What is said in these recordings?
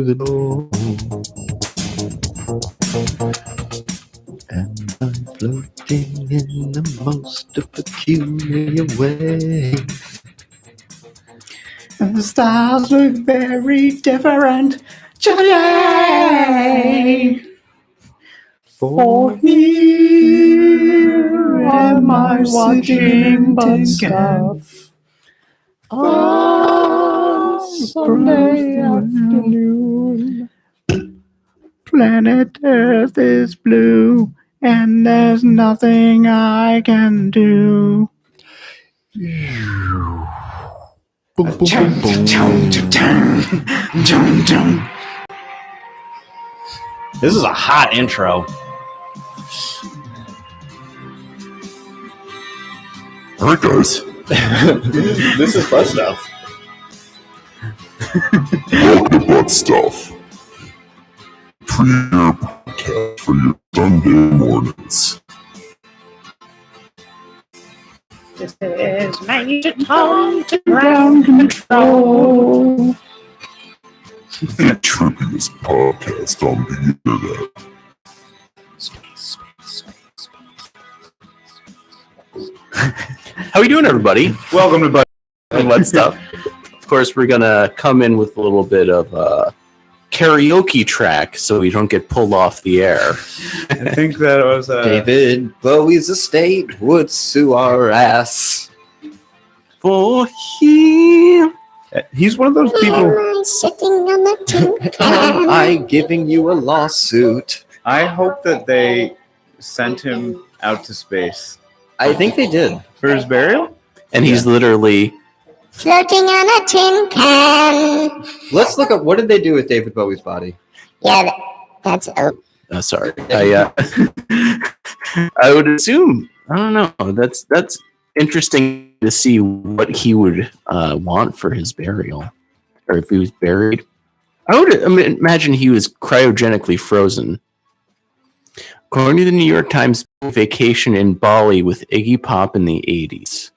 the door. And I'm floating in the most peculiar way. And the stars look very different today. For here am I watching but stuff on Sunday afternoon. Planet Earth is blue, and there's nothing I can do. Boom, boom, boom, boom. This is a hot intro. All right, guys. This is butt stuff. Welcome to Butt Stuff. Pre-air podcast for your Sunday mornings. This is Major Tom to ground control. The trippiest podcast on the internet. How are we doing, everybody? Welcome to Butt Stuff. Of course, we're gonna come in with a little bit of a karaoke track, so we don't get pulled off the air. I think that was David Bowie's estate would sue our ass. For him. He's one of those people. Sitting on the tin Am I giving you a lawsuit? I hope that they sent him out to space I think they did. for his burial. And he's literally floating on a tin can. Let's look up, what did they do with David Bowie's body? Yeah, that's sorry. I would assume. I don't know. That's interesting to see what he would want for his burial, or if he was buried. I would imagine he was cryogenically frozen. According to the New York Times, vacation in Bali with Iggy Pop in the 80s.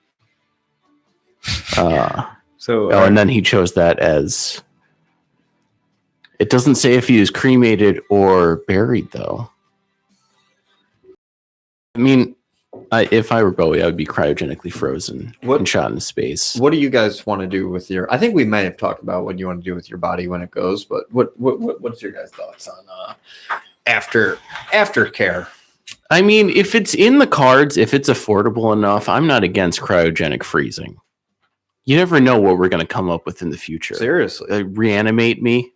And then he chose that as. It doesn't say if he was cremated or buried, though. I mean, if I were Bowie, I would be cryogenically frozen and shot into space. What do you guys want to do with your? I think we may have talked about what you want to do with your body when it goes, but what's your guys' thoughts on aftercare? I mean, if it's in the cards, if it's affordable enough, I'm not against cryogenic freezing. You never know what we're going to come up with in the future. Seriously, reanimate me.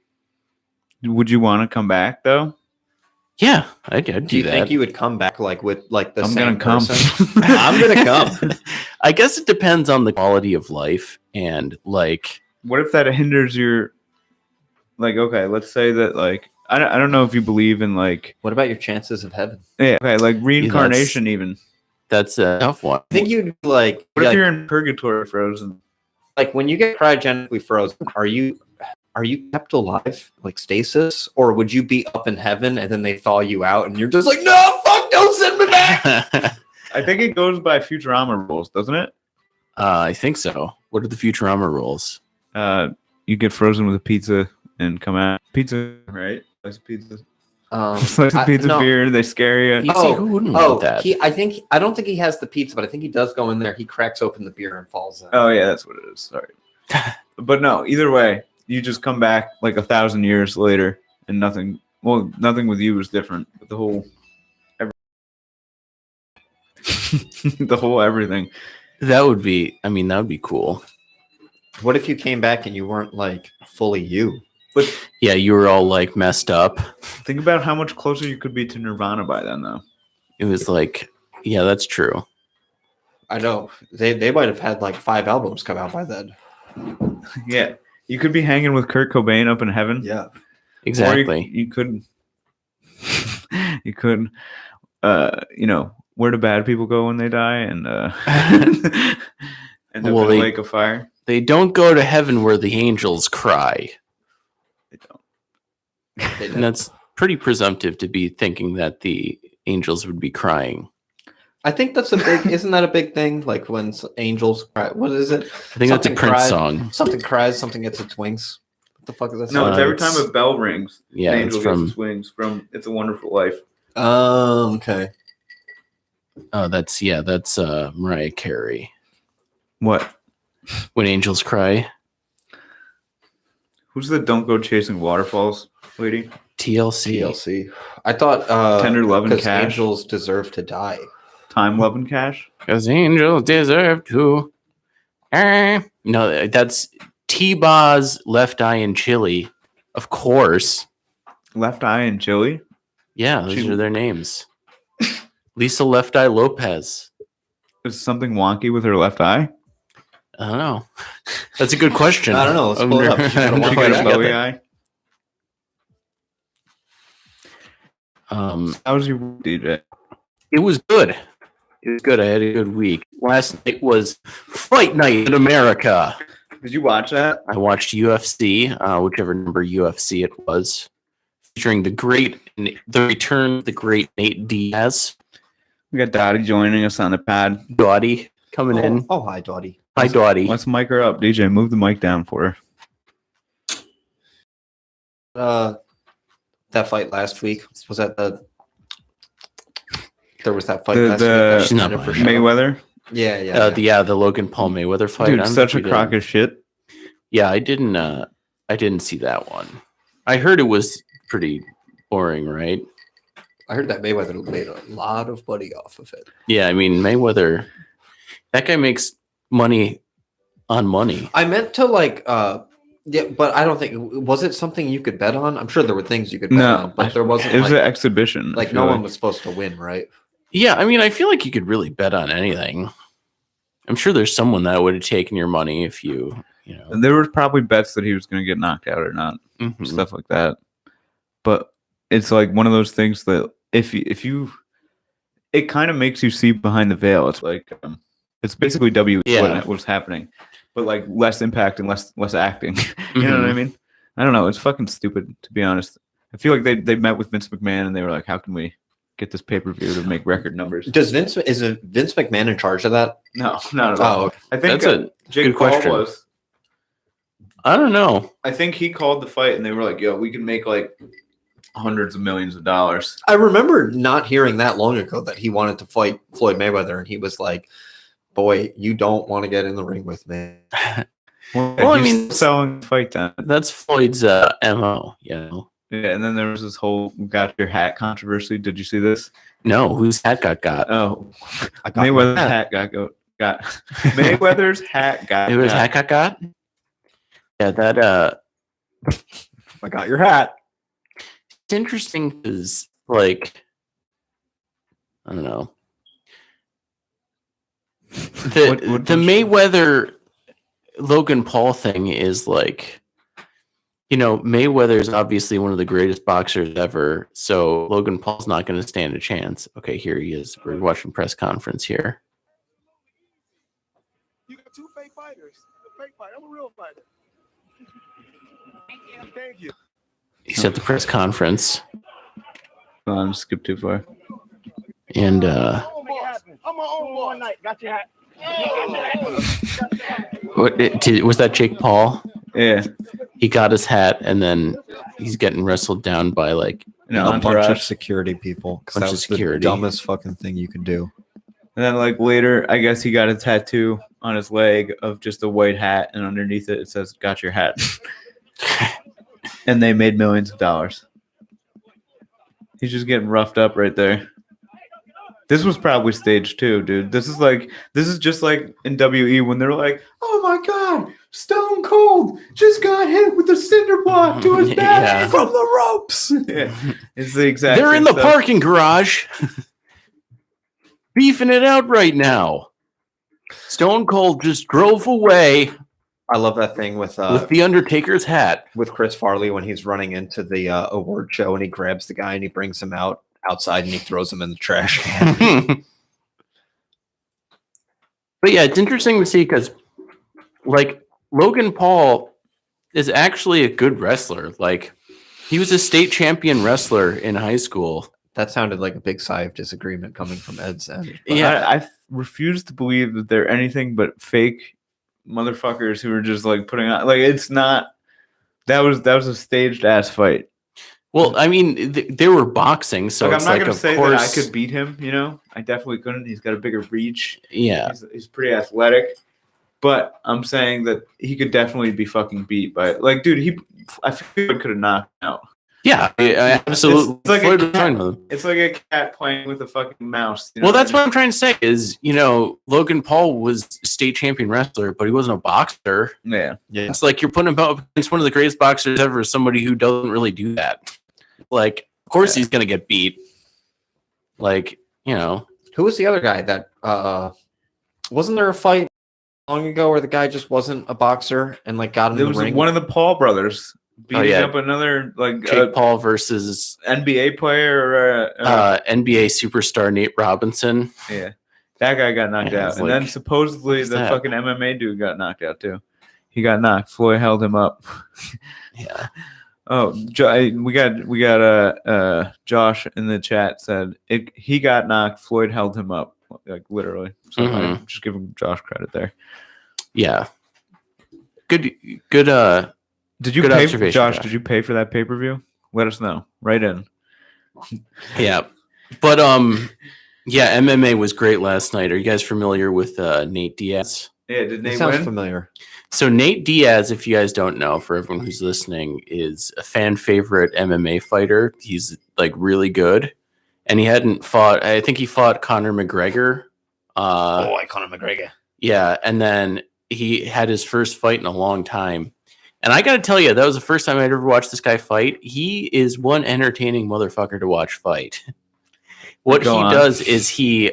Would you want to come back though? Yeah, I'd do do you that. think you would come back with the I'm same gonna come. person? I'm gonna come. I guess it depends on the quality of life and like. What if that hinders your? Like, okay, let's say that like I don't know if you believe in like. What about your chances of heaven? Yeah, okay, like reincarnation even. That's a tough one. I think you'd like. What if you're in purgatory frozen? Like when you get cryogenically frozen, are you kept alive, like stasis, or would you be up in heaven and then they thaw you out and you're just like, no, fuck, don't send me back? I think it goes by Futurama rules, doesn't it? I think so. What are the Futurama rules? You get frozen with a pizza and come out. Pizza, right? Slice of pizza. Slice of pizza, no. beer. They scare you. Who wouldn't want that? I don't think he has the pizza, but I think he does go in there. He cracks open the beer and falls in. Oh yeah, that's what it is. Sorry, but no. Either way, you just come back like 1,000 years later, and nothing. Well, nothing with you was different, but the whole everything. That would be cool. What if you came back and you weren't like fully you? But yeah, you were all like messed up. Think about how much closer you could be to Nirvana by then, though. It was like, yeah, that's true. I know they might have had like 5 albums come out by then. Yeah, you could be hanging with Kurt Cobain up in heaven. Yeah, exactly. Or you could. You could. Where do bad people go when they die? And end up in a lake of fire. They don't go to heaven where the angels cry. They don't. And that's pretty presumptive to be thinking that the angels would be crying. I think that's isn't that a big thing? Like when angels cry, what is it? I think that's a Prince song. Something cries, something gets its wings. What the fuck is that? No, song? it's every it's- time a bell rings. Yeah, an it's angel from. gets its wings from It's a Wonderful Life. Okay. Oh, that's Mariah Carey. What? When Angels Cry. Who's the Don't Go Chasing Waterfalls lady? TLC. TLC. I thought Tender Love and because Cash. angels deserve to die. Time, Love, and Cash. Because angels deserve to. No, that's T-Boz, Left Eye, and Chili. Of course. Left Eye and Chili. Yeah, those She- are their names. Lisa Left Eye Lopez. Is something wonky with her left eye? I don't know. That's a good question. I don't know. Let's pull it up. She got a Did one she get a eye. Bowie eye? Um, How was your week, DJ? it was good. It was good. I had a good week. Last night was Fight Night in America. Did you watch that? I watched UFC, whichever number UFC it was, featuring the return of the great Nate Diaz. We got Dottie joining us on the pad. Dottie coming in. Oh, hi, Dottie. Hi, Dottie. Let's mic her up. DJ, move the mic down for her. That fight last week was that there was that fight The- last the- week. She's not For playing. sure. Mayweather. Yeah. The Logan Paul Mayweather fight. Dude, I'm such a tweeting. crock of shit. Yeah, I didn't see that one. I heard it was pretty boring, right? I heard that Mayweather made a lot of money off of it. Yeah, I mean Mayweather, that guy makes money on money. I meant to yeah, but I don't think was it something you could bet on. I'm sure there were things you could bet No, on, but there wasn't It was like, an exhibition. I like feel no one was supposed to win, right? Yeah, I mean, I feel like you could really bet on anything. I'm sure there's someone that would have taken your money if you know. And there were probably bets that he was going to get knocked out or not, Mhm. stuff like that. But it's like one of those things that if you it kind of makes you see behind the veil. It's like it's basically Yeah. what's happening, but like less impact and less acting. You know what I mean? I don't know. It's fucking stupid, to be honest. I feel like they met with Vince McMahon and they were like, "How can we get this pay-per-view to make record numbers?" Is Vince McMahon in charge of that? No, not at all. Oh, okay. I think That's a Jake good Paul question. was. I don't know. I think he called the fight and they were like, "Yo, we can make like hundreds of millions of dollars." I remember not hearing that long ago that he wanted to fight Floyd Mayweather, and he was like, "Boy, you don't want to get in the ring with me." Well, I He's mean- selling fight then. That's Floyd's MO, you know. Yeah, and then there was this whole got your hat controversy. Did you see this? No, whose hat got? Oh, I got Mayweather's my hat got Mayweather's hat got. It was hat got? Yeah, that I got your hat. it's interesting because like I don't know. What The was- Mayweather Logan Paul thing is like, you know, Mayweather's obviously one of the greatest boxers ever, so Logan Paul's not going to stand a chance. Okay, here he is. We're watching press conference here. You got two fake fighters. A fake fighter. I'm a real fighter. Thank you. He's at the press conference, I'm skip too far. and I'm my own boy. Night. Got your hat. was that Jake Paul? Yeah, He got his hat, and then he's getting wrestled down by like no, a bunch of entourage. security people. 'Cause Bunch that of was security. the dumbest fucking thing you could do. And then like later, I guess he got a tattoo on his leg of just a white hat, and underneath it says "Got your hat." And they made millions of dollars. He's just getting roughed up right there. This was probably staged too, dude. This is just like in WE when they're like, "Oh my god, Stone Cold just got hit with a cinder block to his back Yeah. from the ropes." Yeah, it's the exact. They're in same the stuff. parking garage, beefing it out right now. Stone Cold just drove away I love that thing with the Undertaker's hat. Chris Farley when he's running into the award show and he grabs the guy and he brings him outside and he throws him in the trash can. But yeah, it's interesting to see because, like, Logan Paul is actually a good wrestler. Like, he was a state champion wrestler in high school. That sounded like a big sigh of disagreement coming from Ed's end. but- Yeah. I refuse to believe that they're anything but fake motherfuckers who are just like putting on like it's not That was a staged ass fight. Well, I mean, they were boxing, so Like, it's I'm not like, gonna of say course, that I could beat him. You know, I definitely couldn't. He's got a bigger reach. yeah. He's pretty athletic. But I'm saying that he could definitely be fucking beat by like, dude. I feel he could have knocked him out. Yeah, absolutely. It's like Floyd a was fine with him. It's like a cat playing with a fucking mouse. You know Well, that's I mean? what I'm trying to say is, Logan Paul was a state champion wrestler, but he wasn't a boxer. Yeah. It's like you're putting him up against one of the greatest boxers ever, somebody who doesn't really do that. Like, of course he's going to get beat. Like, Who was the other guy that wasn't there a fight long ago where the guy just wasn't a boxer and like got in There the was ring? one of the Paul brothers beating yeah. up another like Jake Paul versus NBA player or NBA superstar Nate Robinson. yeah. That guy got knocked Yeah, out. it's And like, then supposedly what's the that? fucking MMA dude got knocked out too. He got knocked. Floyd held him up. Yeah. Oh, we got Josh in the chat said he got knocked. Floyd held him up, like literally. So I just give him Josh credit there. Yeah. Good. Did you Good pay, observation, Josh? Josh. Did you pay for that pay per view? Let us know. Right in. Yeah. But yeah, MMA was great last night. Are you guys familiar with Nate Diaz? Yeah, did It Nate sounds win? familiar. So Nate Diaz, if you guys don't know, for everyone who's listening, is a fan favorite MMA fighter. He's like really good, and he hadn't fought. I think he fought Conor McGregor. Conor McGregor. Yeah, and then he had his first fight in a long time. And I got to tell you, that was the first time I'd ever watched this guy fight. He is one entertaining motherfucker to watch fight. What Go he on. does is he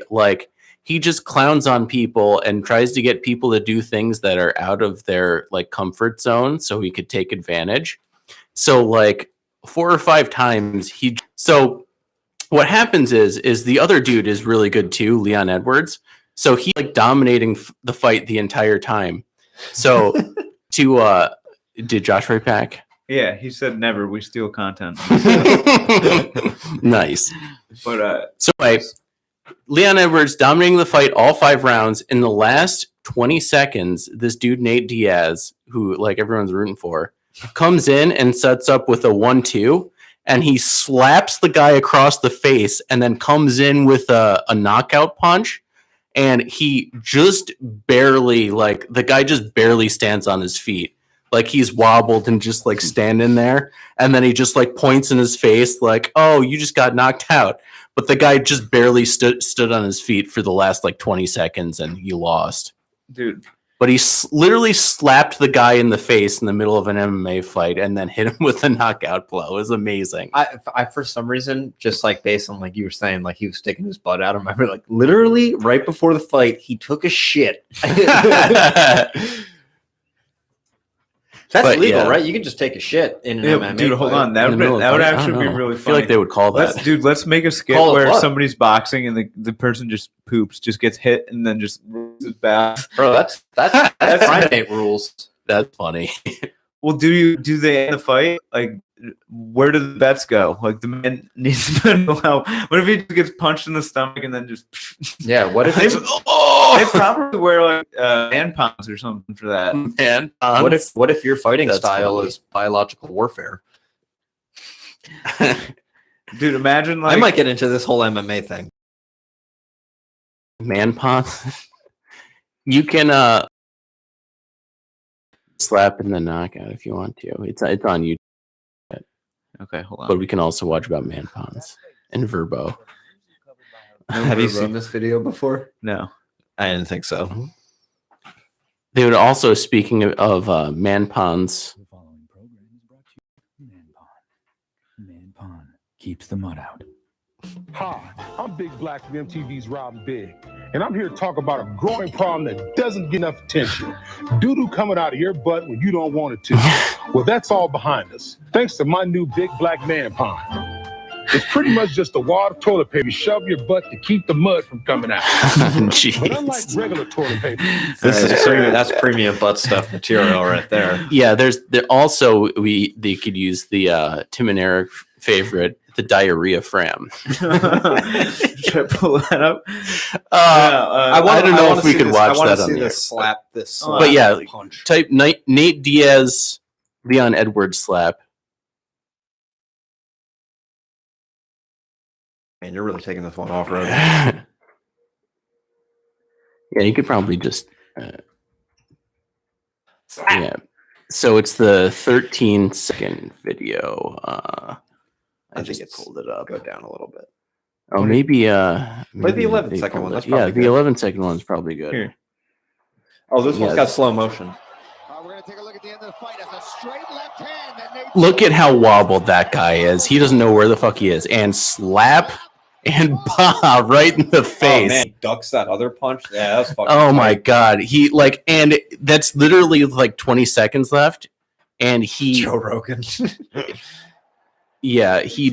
just clowns on people and tries to get people to do things that are out of their like comfort zone so he could take advantage. So like 4 or 5 times so what happens is the other dude is really good too, Leon Edwards. So he like dominating the fight the entire time. So did Josh write back? Yeah, he said never. We steal content. Nice. But So anyway, Leon Edwards dominating the fight all 5 rounds. In the last 20 seconds, this dude Nate Diaz, who like everyone's rooting for, comes in and sets up with a 1-2, and he slaps the guy across the face and then comes in with a knockout punch. And he just barely, like, the guy just barely stands on his feet. Like, he's wobbled and just, like, standing there. And then he just, like, points in his face, like, oh, you just got knocked out. But the guy just barely stood on his feet for the last, like, 20 seconds, and he lost. dude, But he literally slapped the guy in the face in the middle of an MMA fight and then hit him with a knockout blow. It was amazing. I for some reason, just like based on like you were saying, like he was sticking his butt out. I remember like literally right before the fight, he took a shit. That's But, legal, yeah. right? You can just take a shit in an yeah, MMA dude, hold fight. on. That In the middle would of the fight? I actually don't be know. really I feel funny. like they would call that. Let's make a skit Call it where what? somebody's boxing and the person just poops, just gets hit, and then just rolls his back. Bro, that's primate rules. That's funny. Well, do they end the fight? Like, where do the bets go? Like, the man needs medical help. What if he just gets punched in the stomach and then just? Yeah, what if They probably wear like tampons or something for that. Man, what if your fighting That's style funny. is biological warfare? Dude, imagine like I might get into this whole MMA thing. man pause? You can slap and then knockout if you want to. It's on YouTube, Okay, hold on. but we can also watch about man pawns and Verbo. Have you seen this video before? No. I didn't think so. They would also, speaking of man pawns, The following program is brought to you by Man Pond. Man Pond keeps the mud out. Hi, I'm Big Black from MTV's Rob Big, and I'm here to talk about a growing problem that doesn't get enough attention. Doo-doo coming out of your butt when you don't want it to. Well, that's all behind us, thanks to my new Big Black Man Pond. It's pretty much just a wad of toilet paper you shove your butt to keep the mud from coming out. But unlike jeez. regular toilet paper, That's premium butt stuff material right there. Yeah, there also they could use the Tim and Eric favorite, the diarrhea fram. Should I pull that up? I don't know if we could watch that on see the air. this slap. This But slap yeah, punch. Type Nate Diaz Leon Edwards slap. Man, you're really taking this one off road. Yeah, you could probably just. Yeah. So it's the 13-second video. I think just it's- pulled it up. Go down a little bit. Oh, maybe. But the maybe 11-second they one, pulled that's it. Yeah, probably the good. 11-second one's probably good. Here. Oh, this one's Yeah. got slow motion. We're gonna take a look at the end of the fight as a straight left hand. And Look at how wobbled that guy is. He doesn't know where the fuck he is. And slap and bah right in the Oh face. man, he ducks that other punch. Yeah, that's fucking. Oh my tight. god. He and that's literally like 20 seconds left. And he Joe Rogan. yeah, he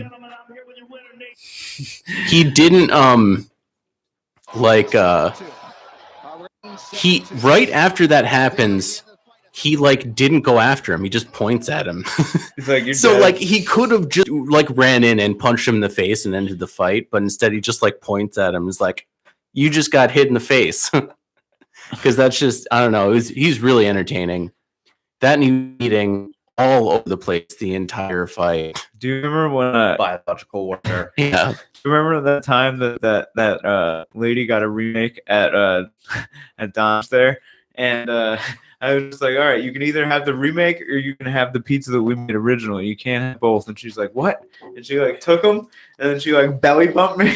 didn't he right after that happens, he like didn't go after him. He just points at him. He's like, you're So dead. like he could have just like ran in and punched him in the face and ended the fight, but instead he just like points at him. Is like, you just got hit in the face. Because that's just, I don't know. He's really entertaining. That and he eating all over the place the entire fight. Do you remember when? Biological warfare. Yeah. Remember that time that lady got a remake at at Dom's there, and I was just like, all right, you can either have the remake or you can have the pizza that we made originally. You can't have both. And she's like, what? And she like took them, and then she like belly bumped me,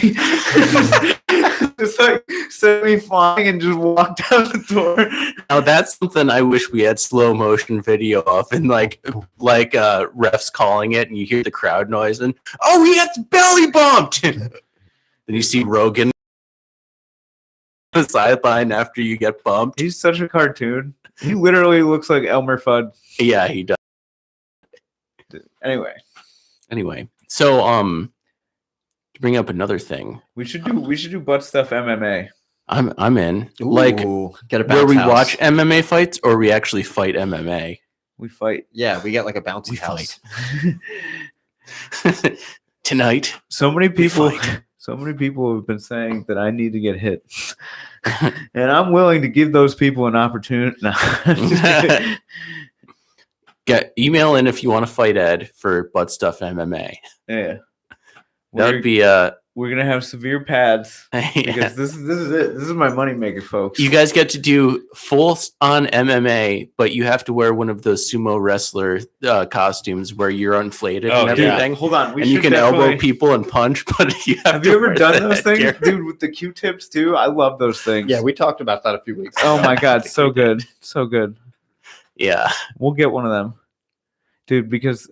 just like sent me flying and just walked out the door. Now that's something I wish we had slow motion video of, and like refs calling it, and you hear the crowd noise, and oh, he gets belly bumped. Then you see Rogan on the sideline after you get bumped. He's such a cartoon. He literally looks like Elmer Fudd. Yeah, he does. Anyway, So to bring up another thing, we should do butt stuff MMA. I'm in. Like Ooh, get a where bounce we house. watch MMA fights, or we actually fight MMA. We fight. Yeah, we get like a bouncy We house. Tonight. So many people. fight. So many people have been saying that I need to get hit, and I'm willing to give those people an opportunity. No, I'm just kidding. Get email in if you want to fight Ed for butt stuff MMA. Yeah, That would we're, be we're gonna have severe pads yeah. because this is it. This is my moneymaker, folks. You guys get to do full on MMA, but you have to wear one of those sumo wrestler costumes where you're inflated and everything. Hold on, we And you should can elbow definitely- people and punch, but you have Have to you ever wear done the those things, gear. dude? With the Q-tips too, I love those things. Yeah, we talked about that a few weeks. Oh my god, so good, so good. Yeah. We'll get one of them, dude, because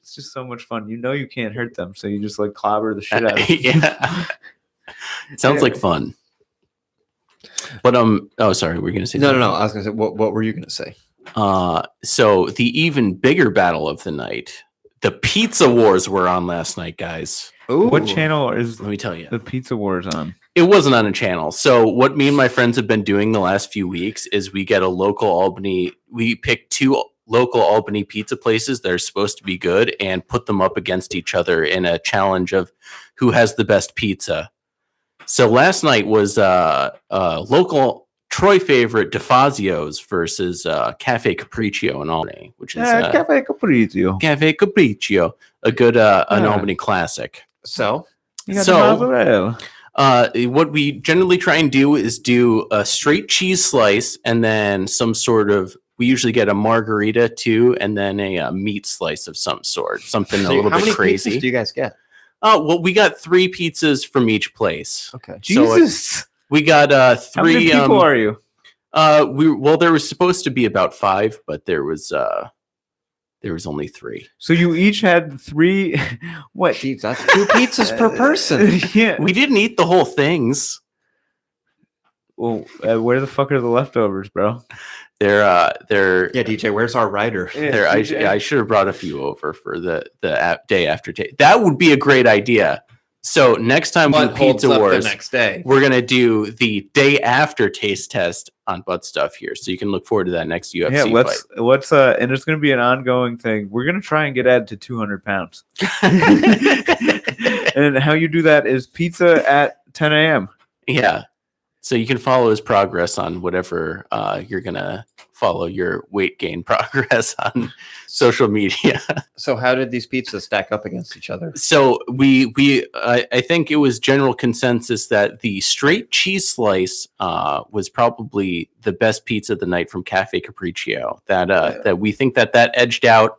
it's just so much fun. You know you can't hurt them, so you just like clobber the shit out of them. Yeah. It sounds like fun. But oh sorry, we're gonna say No. something. I was gonna say, what were you gonna say? So the even bigger battle of the night, the Pizza Wars were on last night, guys. Ooh. What channel is Let me tell you. the Pizza Wars on? It wasn't on a channel. So what me and my friends have been doing the last few weeks is we get a local Albany. We pick two local Albany pizza places that are supposed to be good and put them up against each other in a challenge of who has the best pizza. So last night was local Troy favorite DeFazio's versus Cafe Capriccio in Albany, which is Cafe Capriccio. Cafe Capriccio, a good an Yeah. Albany classic. So You got So- the mozzarella. What we generally try and do is do a straight cheese slice and then some sort of. We usually get a margarita too, and then a meat slice of some sort, something a little how bit many crazy. pizzas do you guys get? Oh well, we got 3 pizzas from each place. Okay. So Jesus. we got How many 3. people are you? There was supposed to be about 5, but there was only 3. So you each had 3. What? Jeez, that's 2 pizzas per person. Yeah. We didn't eat the whole things. Well, where the fuck are the leftovers, bro? They're Yeah, DJ, where's our rider? There, I should have brought a few over for the day after taste. That would be a great idea. So next time we do What holds Pizza up Wars, the next day? we're gonna do the day after taste test on butt stuff here. So you can look forward to that next UFC Yeah, fight. let's and it's gonna be an ongoing thing. We're gonna try and get Ed to 200 pounds. And how you do that is pizza at 10 a.m. Yeah. So you can follow his progress on whatever you're gonna follow your weight gain progress on social media. So how did these pizzas stack up against each other? So I think it was general consensus that the straight cheese slice was probably the best pizza of the night from Cafe Capriccio. That we think that edged out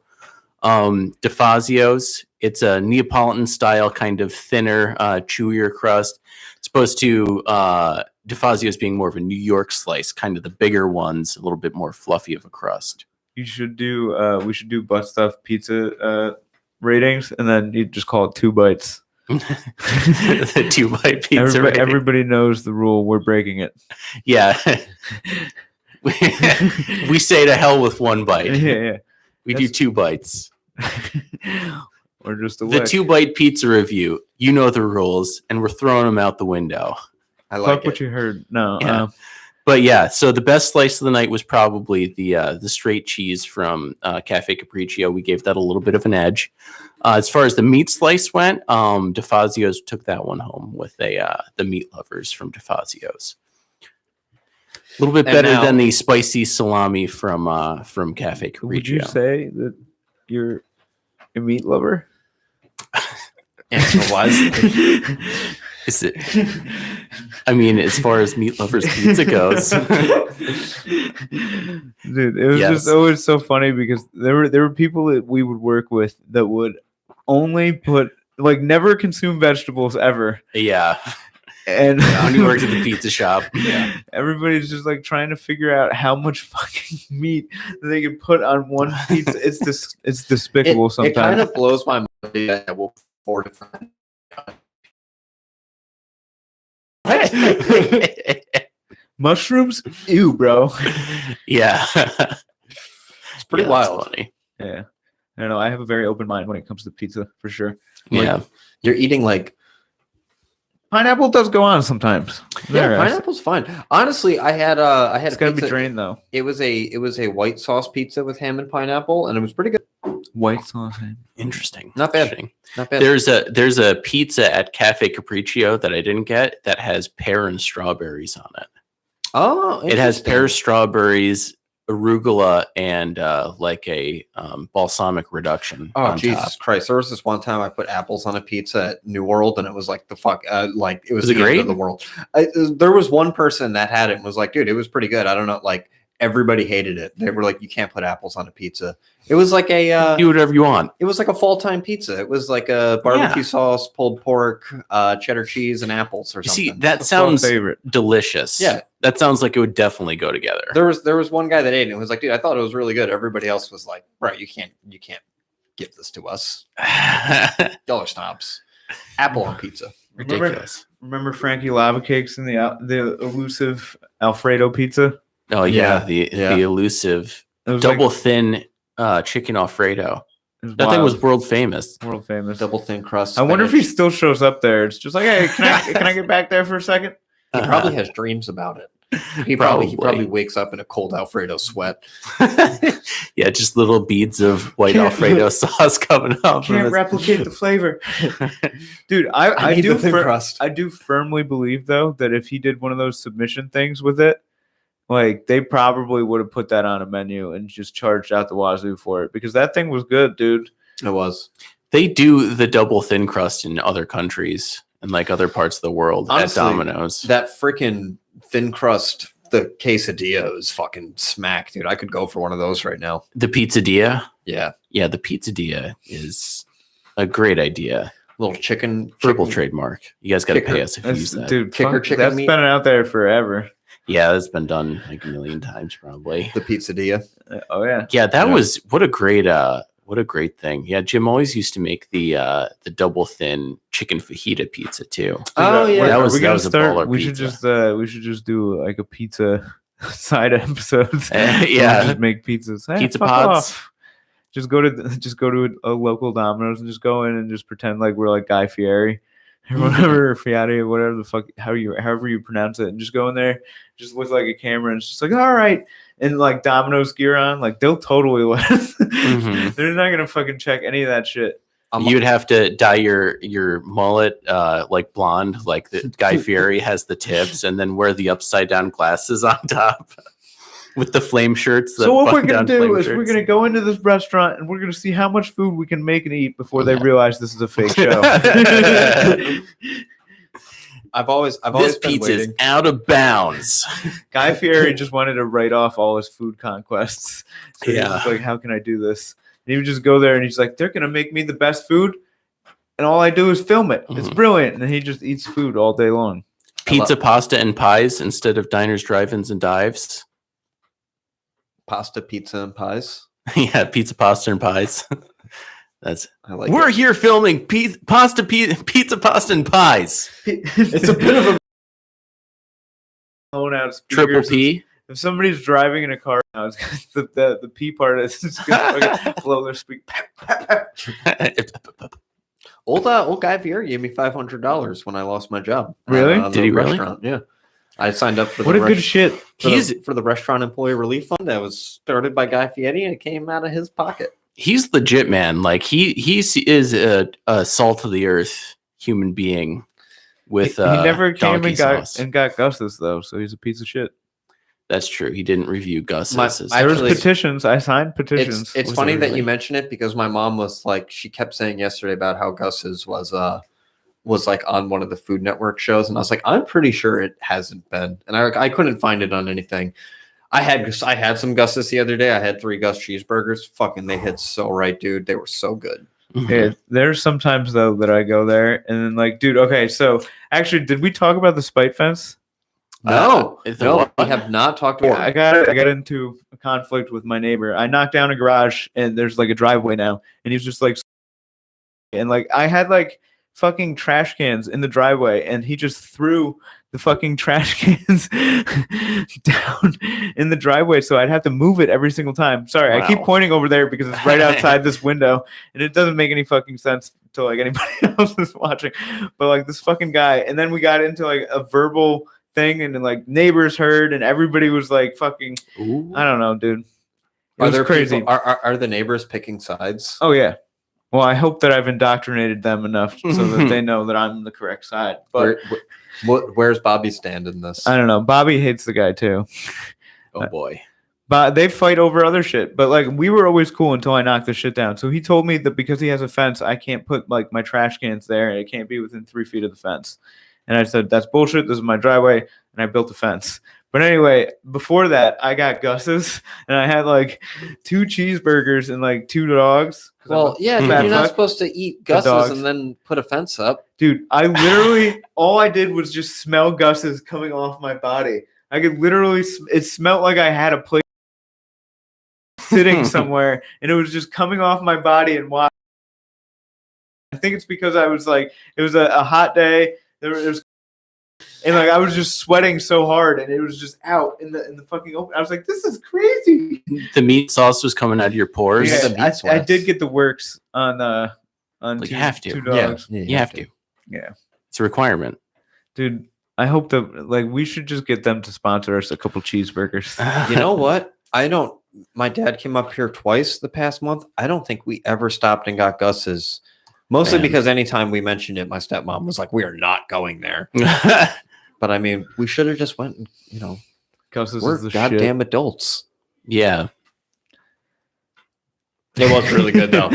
DeFazio's. It's a Neapolitan style, kind of thinner, chewier crust. It's opposed to DeFazio's being more of a New York slice, kind of the bigger ones, a little bit more fluffy of a crust. You should do. We should do butt stuff pizza ratings, and then you just call it 2 bites. The 2-bite pizza. Everybody knows the rule. We're breaking it. Yeah. We say to hell with 1 bite. Yeah. We do 2 bites. Or just a The lick. 2-bite pizza review. You know the rules, and we're throwing them out the window. I Fuck like what it. you heard. No. Yeah. But yeah, so the best slice of the night was probably the straight cheese from Cafe Capriccio. We gave that a little bit of an edge. As far as the meat slice went, DeFazio's took that one home with the meat lovers from DeFazio's. A little bit And better now- than the spicy salami from Cafe Capriccio. Would you say that you're a meat lover? Answer was. Is it? I mean, as far as meat lovers pizza goes, Dude, it was Yes. just always so funny because there were people that we would work with that would only put never consume vegetables ever. yeah. And When you worked at the pizza shop, everybody's just trying to figure out how much fucking meat they can put on one pizza. It's despicable It sometimes. kind of blows my mind that we'll 4 different. Mushrooms? Ew, bro. yeah, It's pretty Yeah, that's wild. funny. Yeah. I don't know. I have a very open mind when it comes to pizza, for sure. Yeah, You're eating like Pineapple does go on sometimes. yeah, There, pineapple's fine. Honestly, I had It's a gotta be pizza. drained though. It was a white sauce pizza with ham and pineapple, and it was pretty good. White sauce. interesting. Not bad. Interesting. Not bad. There's a pizza at Cafe Capriccio that I didn't get that has pear and strawberries on it. Oh, It has interesting. pear, strawberries, arugula, and like a balsamic reduction. Oh on Jesus top. Christ! There was this one time I put apples on a pizza at New World, and it was like the fuck, like it was Was it the end great? of the world. There was one person that had it and was like, "Dude, it was pretty good." I don't know, like everybody hated it. They were like, "You can't put apples on a pizza." It was like a, Do whatever you want. it was like a fall time pizza. It was like a barbecue sauce, pulled pork, cheddar cheese, and apples or You something. see, that That's my sounds favorite. delicious. Yeah. That sounds like it would definitely go together. There was one guy that ate it and was like, "Dude, I thought it was really good." Everybody else was like, "Bro, you can't give this to us, dollar snobs." Apple on pizza. Ridiculous. Remember Frankie Lava Cakes and the elusive Alfredo pizza? Oh yeah, Yeah. the elusive It was double thin chicken Alfredo. it was That thing was wild. world famous. world famous. Double thin crust. I wonder if he spinach. still shows up there. It's just like, hey, can I get back there for a second? He probably has dreams about it. He probably wakes up in a cold Alfredo sweat. Yeah, just little beads of white Can't- Alfredo sauce coming off. from Can't his- replicate the flavor, dude. I need do the thin crust. I do firmly believe though that if he did one of those submission things with it, like they probably would have put that on a menu and just charged out the wazoo for it because that thing was good, dude. It was. They do the double thin crust in other countries and like other parts of the world Honestly, at Domino's. That freaking thin crust, the quesadilla is fucking smack, dude. I could go for one of those right now. The pizzadilla. Yeah. Yeah, the pizzadilla is a great idea. Little chicken. Verbal chicken- trademark. You guys got to Kicker. pay us if you use that. Dude, Kicker fuck, chicken that's meat. been out there forever. Yeah, that's been done like a million times probably. The pizzadilla. Oh yeah. Yeah, that Yeah. was what a great thing. Yeah, Jim always used to make the double thin chicken fajita pizza too. Oh, yeah. That Are was- we that gonna was a start? baller We should just do like a pizza side episodes. Yeah. Where we just make pizzas. Hey, Pizza fuck pods. off. Just go to a local Domino's and just go in and just pretend like we're like Guy Fieri or whatever, or Fieri, or whatever the fuck, however you pronounce it, and just go in there, just look like a camera, and it's just like, all right, and like Domino's gear on, like they'll totally let us. Mhm. They're not gonna fucking check any of that shit. You'd have to dye your mullet like blonde, like the Guy Fieri has the tips, and then wear the upside down glasses on top. with the flame shirts. So what we're gonna button-down do flame is we're shirts. gonna go into this restaurant and we're gonna see how much food we can make and eat before they realize this is a fake show. I've always This been pizza is waiting. out of bounds. Guy Fieri just wanted to write off all his food conquests. So Yeah. he was like, how can I do this? And he would just go there and he's like, they're gonna make me the best food, and all I do is film it. It's Mhm. brilliant. And he just eats food all day long. Pizza, pasta, and pies instead of diners, drive-ins, and dives. Pasta, pizza, and pies. Yeah, pizza, pasta, and pies. That's I like we're it. here filming pizza, pasta, and pies. It's a bit of a blown out Triple speakers. P. If somebody's driving in a car now, it's the P part is just gonna fucking blow their speak. Old Guy Fieri gave me $500 when I lost my job. Really? on the Did he really? restaurant. Yeah. I signed up for What the a good shit. for the restaurant employee relief fund that was started by Guy Fieri, and it came out of his pocket. He's legit, man. Like he is a salt of the earth human being with He never came donkey sauce. and got Gus's though, so he's a piece of shit. That's true. He didn't review Gus's. I There was Actually, petitions. I signed petitions. It's Was funny there that really? you mention it because my mom was like, she kept saying yesterday about how Gus's was like on one of the Food Network shows, and I was like, I'm pretty sure it hasn't been, and I couldn't find it on anything. I had some Gus's the other day. I had 3 Gus cheeseburgers. Fucking, they hit so right, dude. They were so good. Mhm. Yeah, there's sometimes though that I go there and then like, dude, okay, so actually, did we talk about the spite fence? No, the no, what? we have not talked Yeah, about I got into a conflict with my neighbor. I knocked down a garage and there's like a driveway now, and he's just like, and like I had like fucking trash cans in the driveway, and he just threw the fucking trash cans down in the driveway, so I'd have to move it every single time. Sorry, I keep Wow. pointing over there because it's right outside this window, and it doesn't make any fucking sense to like anybody else is watching. But like this fucking guy, and then we got into like a verbal thing, and then like neighbors heard, and everybody was like fucking. Ooh. I don't know, dude. It Are was there crazy. people, are the neighbors picking sides? Oh yeah. Well, I hope that I've indoctrinated them enough so that they know that I'm the correct side. But Where's Bobby stand in this? I don't know. Bobby hates the guy too. Oh boy. But they fight over other shit. But like we were always cool until I knocked the shit down. So he told me that because he has a fence, I can't put like my trash cans there, and it can't be within 3 feet of the fence. And I said, that's bullshit. This is my driveway, and I built a fence. But anyway, before that, I got Gus's, and I had like 2 cheeseburgers and like 2 dogs. Well, yeah, fat you're not fuck. supposed to eat dogs. Gus's and then put a fence up. Dude, I literally, all I did was just smell Gus's coming off my body. I could literally, it smelled like I had a plate sitting somewhere, and it was just coming off my body and why. I think it's because I was like, it was a hot day. There was, and like I was just sweating so hard, and it was just out in the fucking open. I was like, this is crazy. The meat sauce was coming out of your pores. Yeah. Yeah, the meat I sweats. did get the works on Like, you have to. 2 Yeah, dogs. You have to. Yeah. It's a requirement. Dude, I hope that like we should just get them to sponsor us a couple cheeseburgers. You know what? My dad came up here twice the past month. I don't think we ever stopped and got Gus's. Mostly Man. because anytime we mentioned it, my stepmom was like, "We are not going there." But I mean, we should have just went. And, Gus's we're is the goddamn adults. Yeah. It was really good though.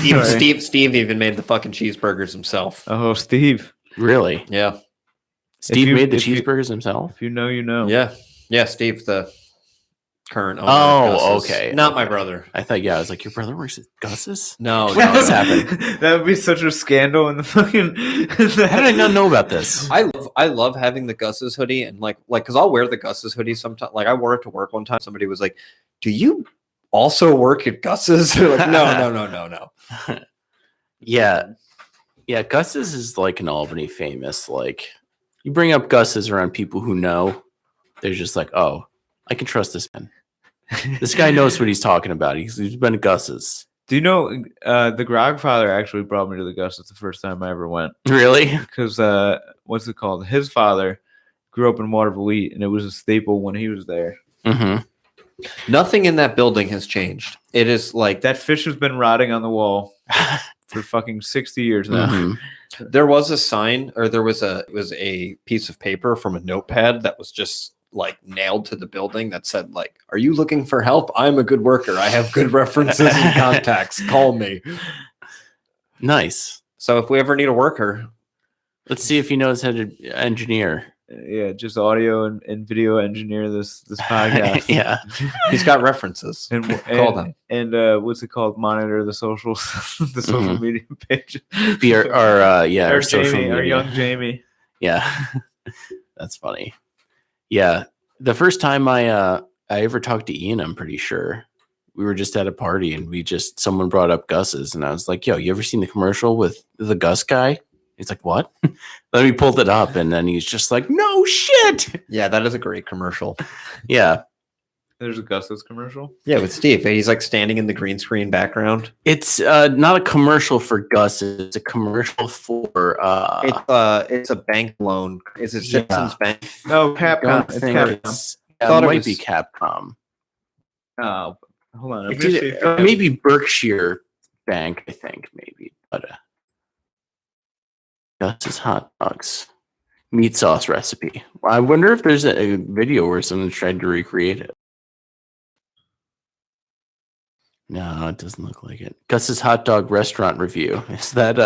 Even Sorry. Steve even made the fucking cheeseburgers himself. Oh, Steve. Really? Yeah, Steve you- made the if you- cheeseburgers himself? If you know, you know. yeah. Steve, the current owner. Oh, of Gus's. okay. Not my Okay. brother. I thought, yeah, I was like, your brother works at Gus's? No, When did this no. happen? That would be such a scandal in the fucking. How did I not know about this? I love having the Gus's hoodie and like because I'll wear the Gus's hoodie sometimes. Like I wore it to work one time. Somebody was like, "Do you also work at Gus's?" They're like, no. Yeah. Yeah, Gus's is like an Albany famous. Like, you bring up Gus's around people who know, they're just like, oh, I can trust this man. This guy knows what he's talking about. He's been to Gus's. Do you know the Grogfather actually brought me to the Gus's the first time I ever went? Really? Because what's it called? His father grew up in Waterville, and it was a staple when he was there. Mm-hmm. Nothing in that building has changed. It is like That fish has been rotting on the wall for fucking 60 years now. Mhm. there was a sign or it was a piece of paper from a notepad that was just like nailed to the building that said like, "Are you looking for help? I'm a good worker. I have good references and contacts. Call me." Nice. So if we ever need a worker, Let's see if he knows how to engineer. Yeah, just audio and video engineer this podcast. Yeah. he's got references. And, Call them. And what's it called? Monitor the socials, the social Mhm. media page. Be our Our social Jamie, our media. young Jamie. Yeah. That's funny. Yeah. The first time I ever talked to Ian, I'm pretty sure we were just at a party and someone brought up Gus's and I was like, "Yo, you ever seen the commercial with the Gus guy?" He's like, "What?" Then we pulled it up and then he's just like, "No shit." Yeah, that is a great commercial. Yeah. There's a Gus's commercial. Yeah, with Steve. He's like standing in the green screen background. It's not a commercial for Gus. It's a commercial for It's a bank loan. Is it Citizens Bank? No, I Capcom. don't It's think Capcom. it's- Thought it it might was- be Capcom. Oh, hold on. I'm It's gonna either- see if- maybe Berkshire Bank, I think, maybe. But Gus's hot dogs meat sauce recipe. I wonder if there's a video where someone tried to recreate it. No, it doesn't look like it. Gus's hot dog restaurant review. Is that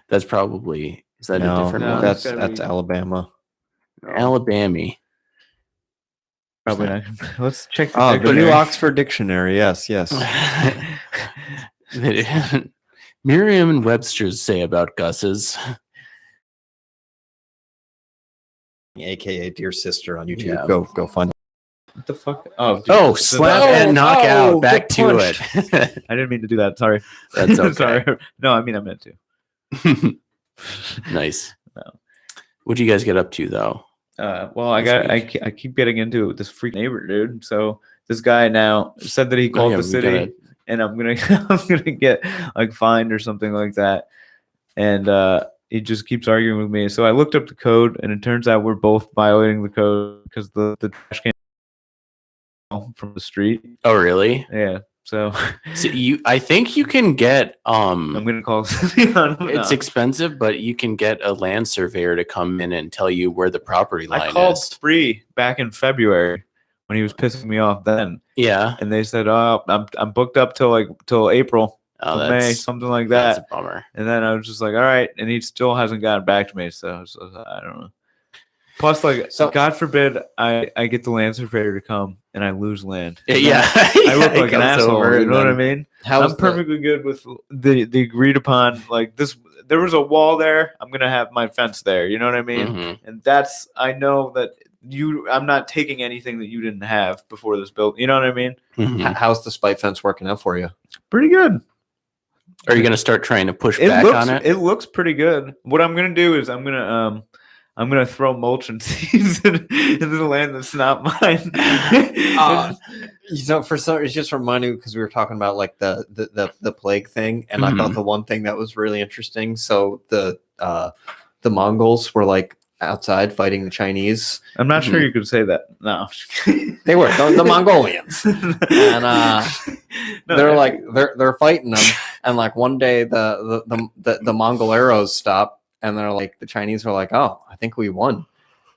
that's probably is that a different no, one? that's It's gotta be- Alabama. Alabama. Probably not. Let's check the Oh, the new dictionary. Oxford Dictionary. Yes, yes. Merriam and Webster's say about Gus's. AKA Dear Sister on YouTube. Yeah. Go find. What the fuck? Oh, dude, Oh, this is- slap Oh, and knockout. oh, Back good to punch. it. I didn't mean to do that. Sorry. That's okay. Sorry. No, I mean I meant to. Nice. No. What do you guys get up to though? Well, I keep getting into this freak neighbor, dude. So this guy now said that he called yeah, the we city, gotta- and I'm gonna I'm gonna get like fined or something like that. And he just keeps arguing with me. So I looked up the code, and it turns out we're both violating the code because the trash can from the street. Oh, really? Yeah. So So I think you can get I'm gonna call the city on him. it's No. expensive, but you can get a land surveyor to come in and tell you where the property line I called is. Spree back in February when he was pissing me off then, Yeah. and they said, "Oh, I'm booked up till April, Oh, till May, that's something like that's that." a bummer. And then I was just like, "All right," and he still hasn't gotten back to me. So I don't know. Plus, like, So- God forbid I get the land surveyor to come and I lose land. Yeah. I look He like an comes asshole. over You and know what I then- mean? How's I'm perfectly good with the agreed upon, like, this. There was a wall there. I'm gonna have my fence there. You know what I mean? Mhm. And that's, I know that I'm not taking anything that you didn't have before this build. You know what I mean? Mhm. How's the spite fence working out for you? Pretty good. Are you going to start trying to push It back looks on it? it looks pretty good. What I'm gonna do is I'm gonna throw mulch and seeds into the land that's not mine. For some, it's just reminding me because we were talking about like the plague thing, and I thought the one thing that was really interesting. So the Mongols were like outside fighting the Chinese. I'm not sure you could say that. No, They were the Mongolians, and No, they're like they're fighting them, and like one day the Mongol arrows stop, and they're like the Chinese are like, oh, I think we won,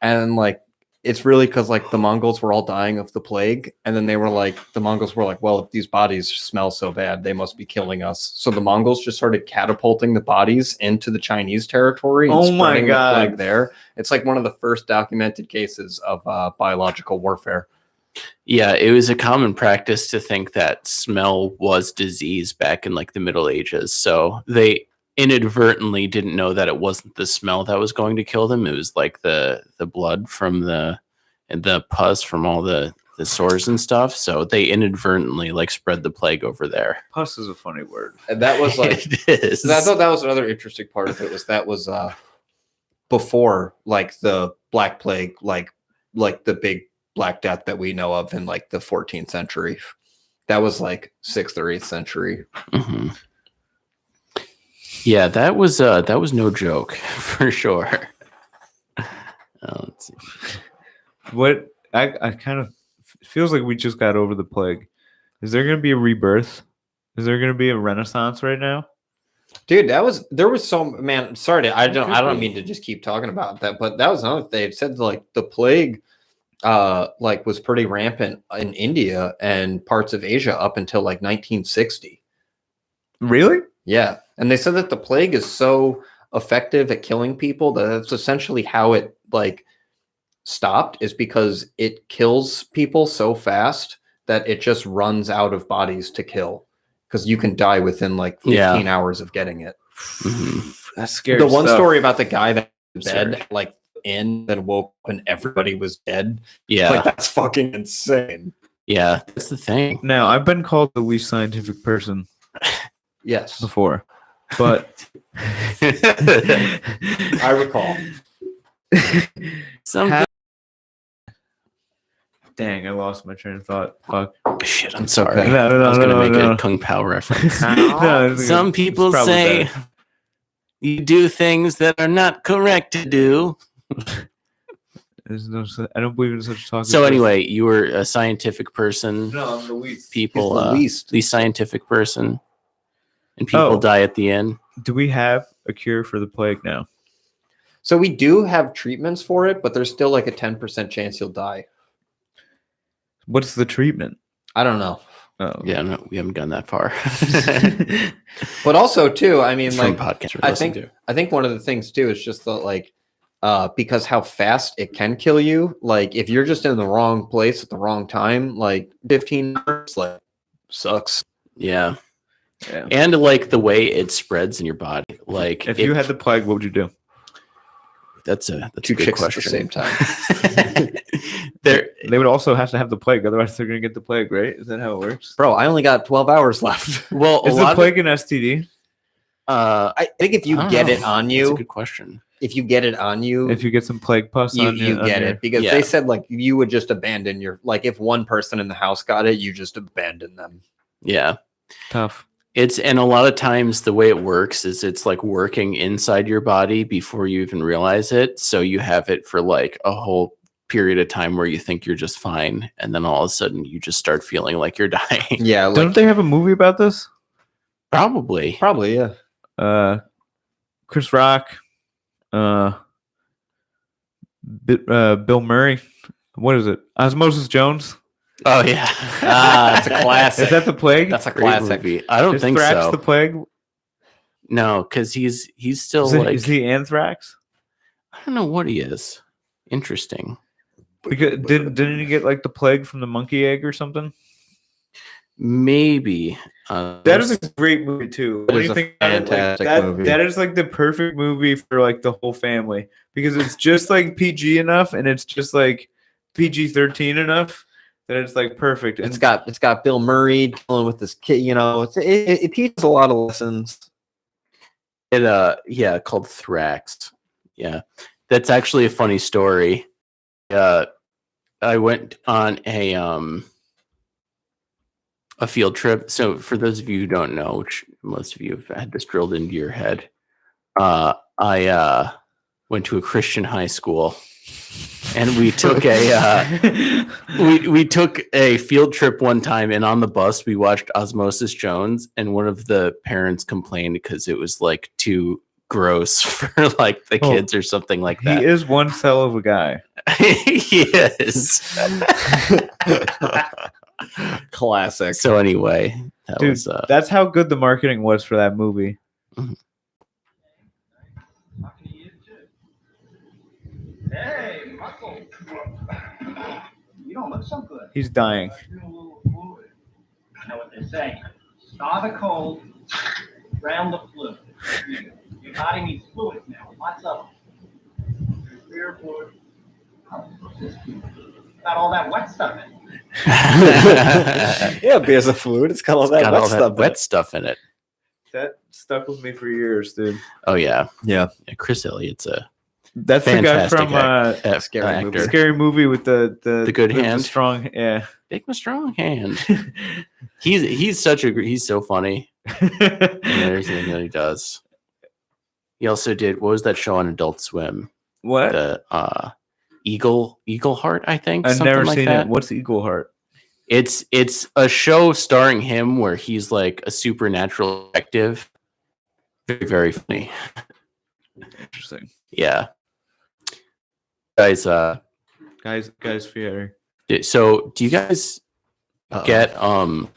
and like it's really because like the Mongols were all dying of the plague, and then the Mongols were like, well, if these bodies smell so bad, they must be killing us. So the Mongols just started catapulting the bodies into the Chinese territory. And Oh my spreading the God. plague there! It's like one of the first documented cases of biological warfare. Yeah, it was a common practice to think that smell was disease back in like the Middle Ages. So they inadvertently didn't know that it wasn't the smell that was going to kill them. It was like the blood from the pus from all the sores and stuff. So they inadvertently like spread the plague over there. Pus is a funny word. And that was like It is. I thought that was another interesting part of it was before like the Black Plague, like the big Black Death that we know of in like the 14th century. That was like 6th or 8th century. Mhm. Yeah, that was no joke for sure. Let's see. What I kind of feels like we just got over the plague. Is there going to be a rebirth? Is there going to be a renaissance right now? Dude, there was so man. Sorry, I don't be. mean to just keep talking about that, but that was another. They said like the plague like was pretty rampant in India and parts of Asia up until like 1960. Really? Yeah, and they said that the plague is so effective at killing people that that's essentially how it like stopped, is because it kills people so fast that it just runs out of bodies to kill, because you can die within like 15 hours of getting it. Mhm. That's scary. The one stuff. story about the guy that was Sorry. dead, like in, then woke up and everybody was dead. Yeah, Like that's fucking insane. yeah, that's the thing. Now, I've been called the least scientific person Yes, before, but I recall. Something. dang, I lost my train of thought. Fuck. Shit, I'm sorry. okay. No, I was gonna make no. a Kung Pao reference. No, it's- Some it's people probably say better. you do things that are not correct to do. There's no. I don't believe in such talk. So anyway, you were a scientific person. no, I'm the least. People, He's the least. least scientific person, and people Oh. die at the end. Do we have a cure for the plague now? So we do have treatments for it, but there's still like a 10% chance you'll die. What's the treatment? I don't know. Oh, Yeah, no, we haven't gone that far. But also too, I mean, It's from like podcast. I think one of the things too is just that like because how fast it can kill you. Like if you're just in the wrong place at the wrong time, like 15 hours, like sucks. Yeah. Yeah. And like the way it spreads in your body. Like If you had the plague, what would you do? that's a Two good chicks question. at the same time. There, They would also have to have the plague, otherwise they're gonna get the plague, right? Is that how it works? Bro, I only got 12 hours left. well, a Is the lot plague an STD? of, I think if you I don't get know. it on That's a you, good question. if you get it on you, If you get some plague pus you on you, get it, because Yeah. they said like you would just abandon your, like if one person in the house got it, you just abandon them. Yeah. Tough. It's, and a lot of times the way it works is it's like working inside your body before you even realize it. So you have it for like a whole period of time where you think you're just fine, and then all of a sudden you just start feeling like you're dying. Yeah, like Don't they have a movie about this? Probably. probably, yeah. Chris Rock, Bill Murray. What is it? Osmosis Jones. Oh yeah. That's a classic. Is that the plague? That's a Great classic. movie. I don't Is think Thrax so. the plague? No, because he's still Is he anthrax? I don't know what he is. Interesting. Because didn't he get like the plague from the monkey egg or something? Maybe. That is a great movie too. That What do is you a think about it? Like, fantastic that, movie. that is like the perfect movie for like the whole family because it's just like PG enough and it's just like PG-13 enough that it's like perfect. It's got Bill Murray dealing with this kid. You know, it teaches a lot of lessons. It yeah, called Thrax. Yeah. That's actually a funny story. I went on a field trip. So for those of you who don't know, which most of you have had this drilled into your head, I went to a Christian high school, and we took a we took a field trip one time, and on the bus we watched Osmosis Jones, and one of the parents complained because it was like too gross for like the Oh, kids or something like that. He is one cell of a guy. He is. Classic. So anyway, that Dude, was that's how good the marketing was for that movie. Hey, Muscle. You don't look so good. He's dying. I know what they say. Starve the cold, drown the flu. Your body needs fluids now, lots of them. Beer fluid. Got all that wet stuff in it. Yeah, beer's a fluid. It's got all that got wet all stuff. that in wet it. stuff in it. That stuck with me for years, dude. Oh yeah, Yeah. Chris Elliott's a That's the guy fantastic from Scary actor. movie. Scary Movie with the good hand? strong, yeah. Take my strong hand. He's so funny in everything that he does. He also did, what was that show on Adult Swim? What? The Eagle Heart, I think. I've something never like seen that. it. What's Eagle Heart? It's a show starring him where he's like a supernatural detective. Very, very funny. Interesting. Yeah. Guys, Guys, theater. So do you guys get Uh-oh.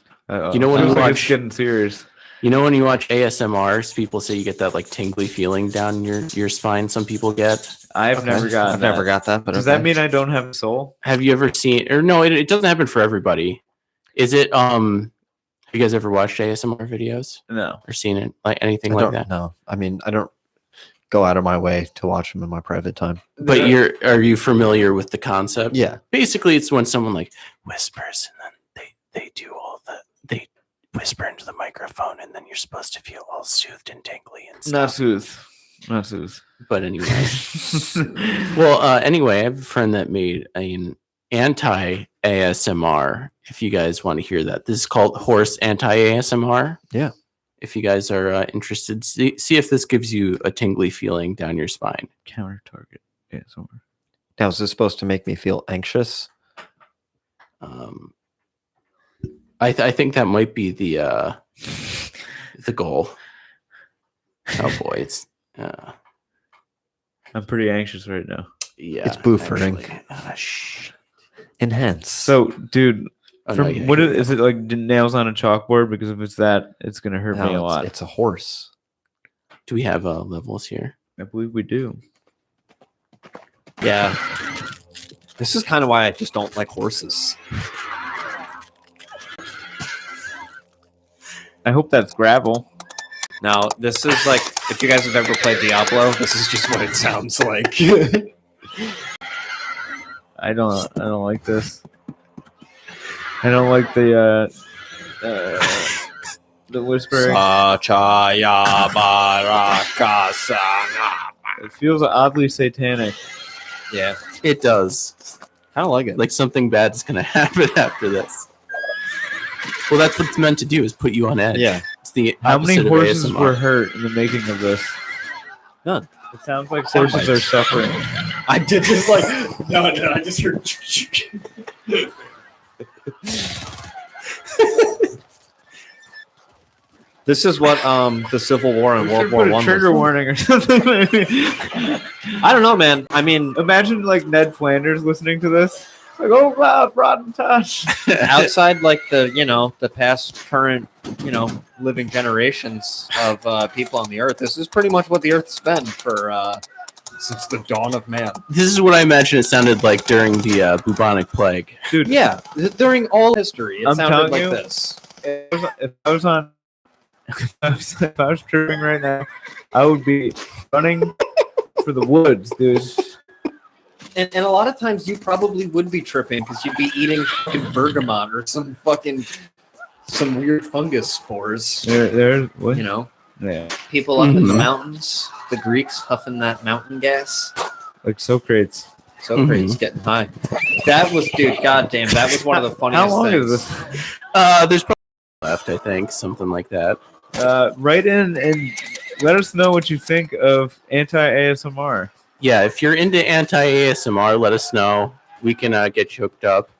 You know when Feels you like it's watch- getting serious. you know when you watch ASMRs, people say you get that like tingly feeling down your spine. Some people get. I've never gotten. I've never got that. But Does that mean I don't have a soul? Have you ever seen? Or no, it doesn't happen for everybody. Is it? Have you guys ever watched ASMR videos No. or seen it like anything I like don't that? know. I mean, I don't go out of my way to watch them in my private time. But are you familiar with the concept? Yeah. Basically, it's when someone like whispers and then they do all they whisper into the microphone and then you're supposed to feel all soothed and tingly and stuff. Not soothe. But anyway. Anyway, I have a friend that made an anti-ASMR. If you guys want to hear that, this is called Horse Anti-ASMR. Yeah. If you guys are interested, see if this gives you a tingly feeling down your spine. Counter target. Yeah, somewhere. Now, is this supposed to make me feel anxious? I think that might be the goal. Oh boy, it's I'm pretty anxious right now. yeah. It's buffering. Shh. Enhance. So, dude, Oh, no, yeah, what yeah, is it like? Nails on a chalkboard? Because if it's that, it's gonna hurt me a No, lot. it's a horse. Do we have levels here? I believe we do. Yeah. This is kind of why I just don't like horses. I hope that's gravel. Now, this is like, if you guys have ever played Diablo, this is just what it sounds like. I don't like this. I don't like the whispering. It feels oddly satanic. Yeah. It does. I don't like it. Like something bad is gonna happen after this. Well, that's what it's meant to do: is put you on edge. Yeah. It's the How many opposite of horses ASMR. were hurt in the making of this? None. It sounds like horses are suffering. I did just like, no, I just heard. This is what the Civil War and World War Put a One. trigger warning or something. I don't know, man. I mean, Imagine like Ned Flanders listening to this. Like, oh God, rotten touch. outside like the past, current, living generations of people on the earth, this is pretty much what the earth's been for since the dawn of man. This is what I imagine it sounded like during the bubonic plague. Dude, Yeah, during all history, it I'm sounded telling like you- this. if I was on, if I was tripping right now, I would be running for the woods, dude. And a lot of times you probably would be tripping because you'd be eating fucking bergamot or some weird fungus spores. There's what? Yeah, People up in the Mhm. mountains, the Greeks huffing that mountain gas. like Socrates. Socrates getting high. That was, dude, goddamn, that was one of the funniest How long things. is this? There's probably left, I think, something like that. Write in and let us know what you think of anti-ASMR. Yeah, if you're into anti-ASMR, let us know. We can get you hooked up.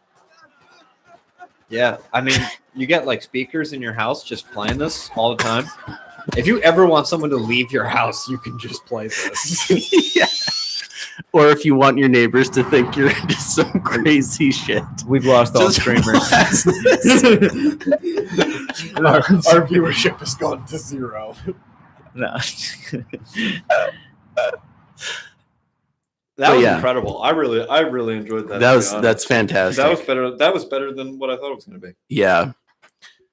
Yeah, I mean, you get like speakers in your house just playing this all the time. If you ever want someone to leave your house, you can just play this. Yeah. Or if you want your neighbors to think you're into some crazy shit. We've lost all Just streamers. blast this. Our viewership has gone to zero. No. That But was yeah. incredible. I really enjoyed that. That's fantastic. better. That was better than what I thought it was going to be. Yeah.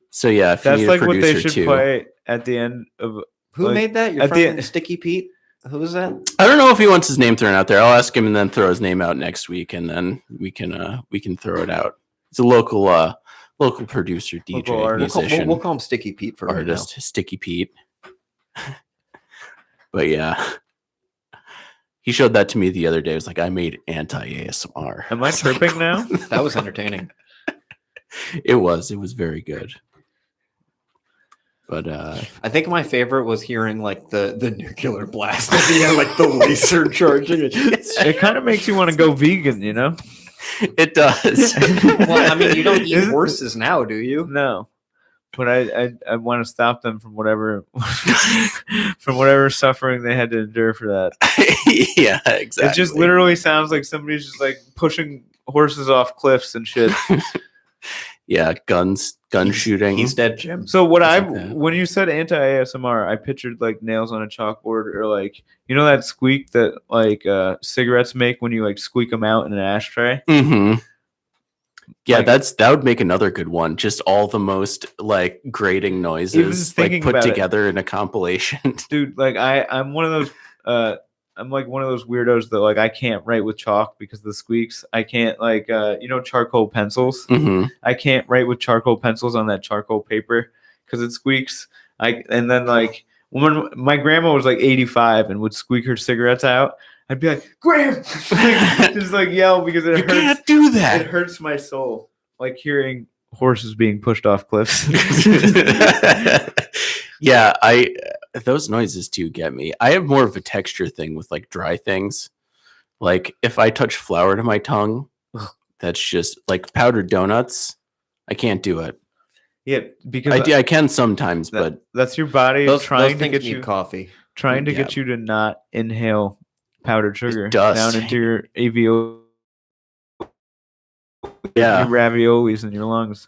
So yeah, if That's you need like a what they producer should too. play at the end of. Who Like, made that? Your at the friend end- Sticky Pete? Who was that? I don't know if he wants his name thrown out there. I'll ask him and then throw his name out next week, and then we can throw it out. It's a local producer, DJ, Local artist. musician, We'll call him Sticky Pete for right now. artist, Sticky Pete. But yeah, he showed that to me the other day. It was like, I made anti-ASMR. Am I tripping now? That was entertaining. It was very good. But I think my favorite was hearing like the nuclear blast at the end, like the laser charging. It kind of makes you want to go vegan, you know? it does. Well, I mean, you don't eat Is- horses now, do you? No. but I want to stop them from whatever from whatever suffering they had to endure for that. Yeah, exactly. It just literally sounds like somebody's just like pushing horses off cliffs and shit. Yeah, gun shooting. He's dead, Jim. So what Things I like that. when you said anti-ASMR, I pictured like nails on a chalkboard, or like that squeak that like cigarettes make when you like squeak them out in an ashtray. Mm-hmm. Yeah, Like- that would make another good one. Just all the most like grating noises like thinking put about it. together in a compilation. Dude, like I'm one of those I'm like one of those weirdos that like I can't write with chalk because of the squeaks. I can't like charcoal pencils. Mm-hmm. I can't write with charcoal pencils on that charcoal paper because it squeaks. And then like when my grandma was like 85 and would squeak her cigarettes out, I'd be like, Graham, just like yell because it You hurts. can't do that. It hurts my soul, like hearing horses being pushed off cliffs. Yeah, those noises do get me. I have more of a texture thing with like dry things. Like if I touch flour to my tongue, that's just like powdered donuts. I can't do it. Yeah, because I can sometimes, but that's your body Those trying to things get need you coffee. trying to Yeah. get you to not inhale powdered sugar dust. down into your your yeah, raviolis in your lungs.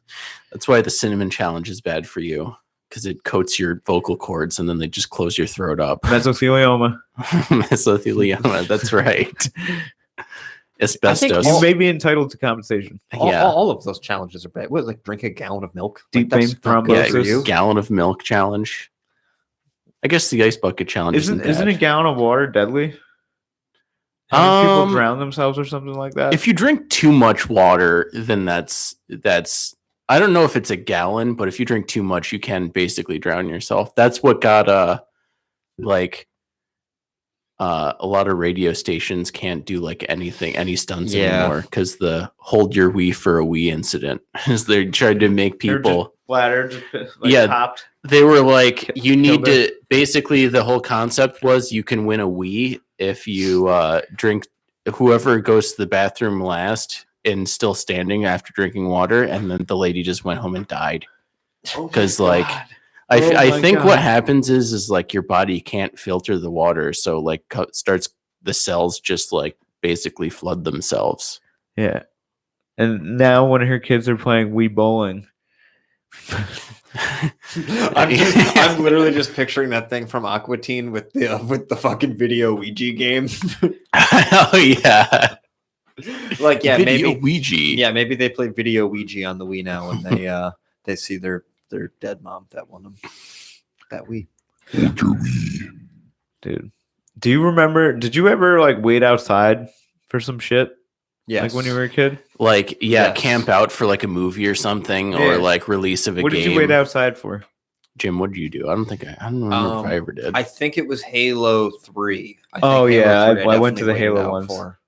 that's why the cinnamon challenge is bad for you because it coats your vocal cords and then they just close your throat up. Mesothelioma. Mesothelioma. That's right. Asbestos. You may be entitled to compensation. Yeah. All of those challenges are bad. What, like drink a gallon of milk? Deep Like, that's vein not good Yeah, for you. gallon of milk challenge. I guess the ice bucket challenge Isn't bad. a gallon of water deadly? Haven't people Um, drown themselves or something like that? If you drink too much water, then that's I don't know if it's a gallon, but if you drink too much, you can basically drown yourself. That's what got a lot of radio stations can't do like any stunts Yeah. anymore because the hold your wee for a wee incident is they tried to make They're people just bladder just like Yeah. popped. they were like you need killed to basically the whole concept was you can win a wee if you drink whoever goes to the bathroom last and still standing after drinking water, and then the lady just went home and died because like Oh I my think God. what happens is like your body can't filter the water, so like starts the cells just like basically flood themselves. Yeah. And now when her kids are playing Wii bowling, I'm literally just picturing that thing from Aqua Teen with the fucking video Ouija game. Oh yeah, Like yeah, Video maybe Ouija. yeah, maybe they play video Ouija on the Wii now when they see their dead mom that won them that Wii. dude. Do you remember? Did you ever like wait outside for some shit? Yes. Like when you were a kid? Like Yes. camp out for like a movie or something, or Yeah. like release of a What game. did you wait outside for? Jim, what did you do? I don't remember if I ever did. I think it was Halo 3. I think Oh, yeah, 3 I went to the definitely waited Halo out ones. for.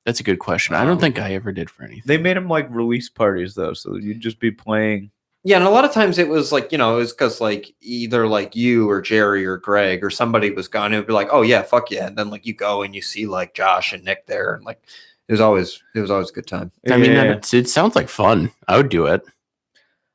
That's a good question. I don't think I ever did for anything. They made them like release parties though, so you'd just be playing. Yeah, and a lot of times it was like, it was because like either like you or Jerry or Greg or somebody was gone. It would be like, oh yeah, fuck yeah. And then like you go and you see like Josh and Nick there, and like it was always a good time. I mean, Yeah. it sounds like fun. I would do it.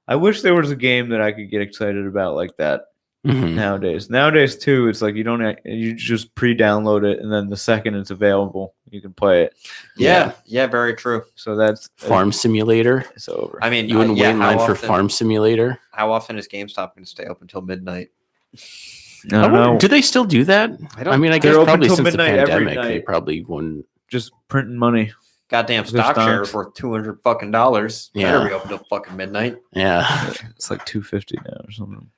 I wish there was a game that I could get excited about like that Mhm. nowadays. Nowadays too, it's like you just pre-download it and then the second it's available, you can play it. Yeah, very true. So that's Farm Simulator. it's over. I mean, You wouldn't wait in how line for often- Farm Simulator. How often is GameStop going to stay open until midnight? I don't wonder- know. do they still do that? I don't. I mean, I They're guess open probably till since the midnight every pandemic, they night. probably wouldn't. Just printing money. Goddamn They're stock shares stocked. worth $200 fucking dollars. Yeah. Better be open till fucking midnight. Yeah, It's like $250 now or something.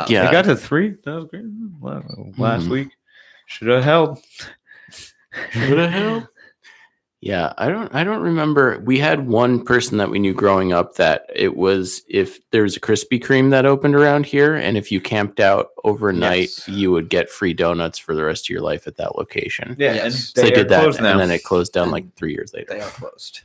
yeah. I got to 3. That was great. Last Mhm. week should have held. Yeah, I don't remember. We had one person that we knew growing up that it was if there was a Krispy Kreme that opened around here, and if you camped out overnight, Yes. you would get free donuts for the rest of your life at that location. Yeah, Yes. and So they are did that, closed now. and then it closed down like 3 years later. They are closed.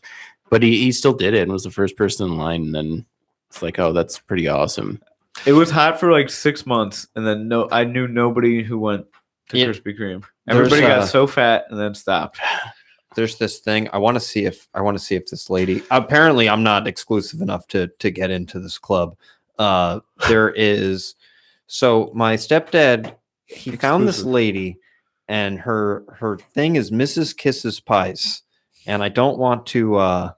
But he still did it and was the first person in line. And then it's like, oh, that's pretty awesome. It was hot for like 6 months, and then I knew nobody who went to Yeah. Krispy Kreme. There's, Everybody got so fat and then stopped. There's this thing. I want to see if this lady. Apparently, I'm not exclusive enough to get into this club. there is. So my stepdad, he found this lady, and her thing is Mrs. Kisses Pies, and I don't want to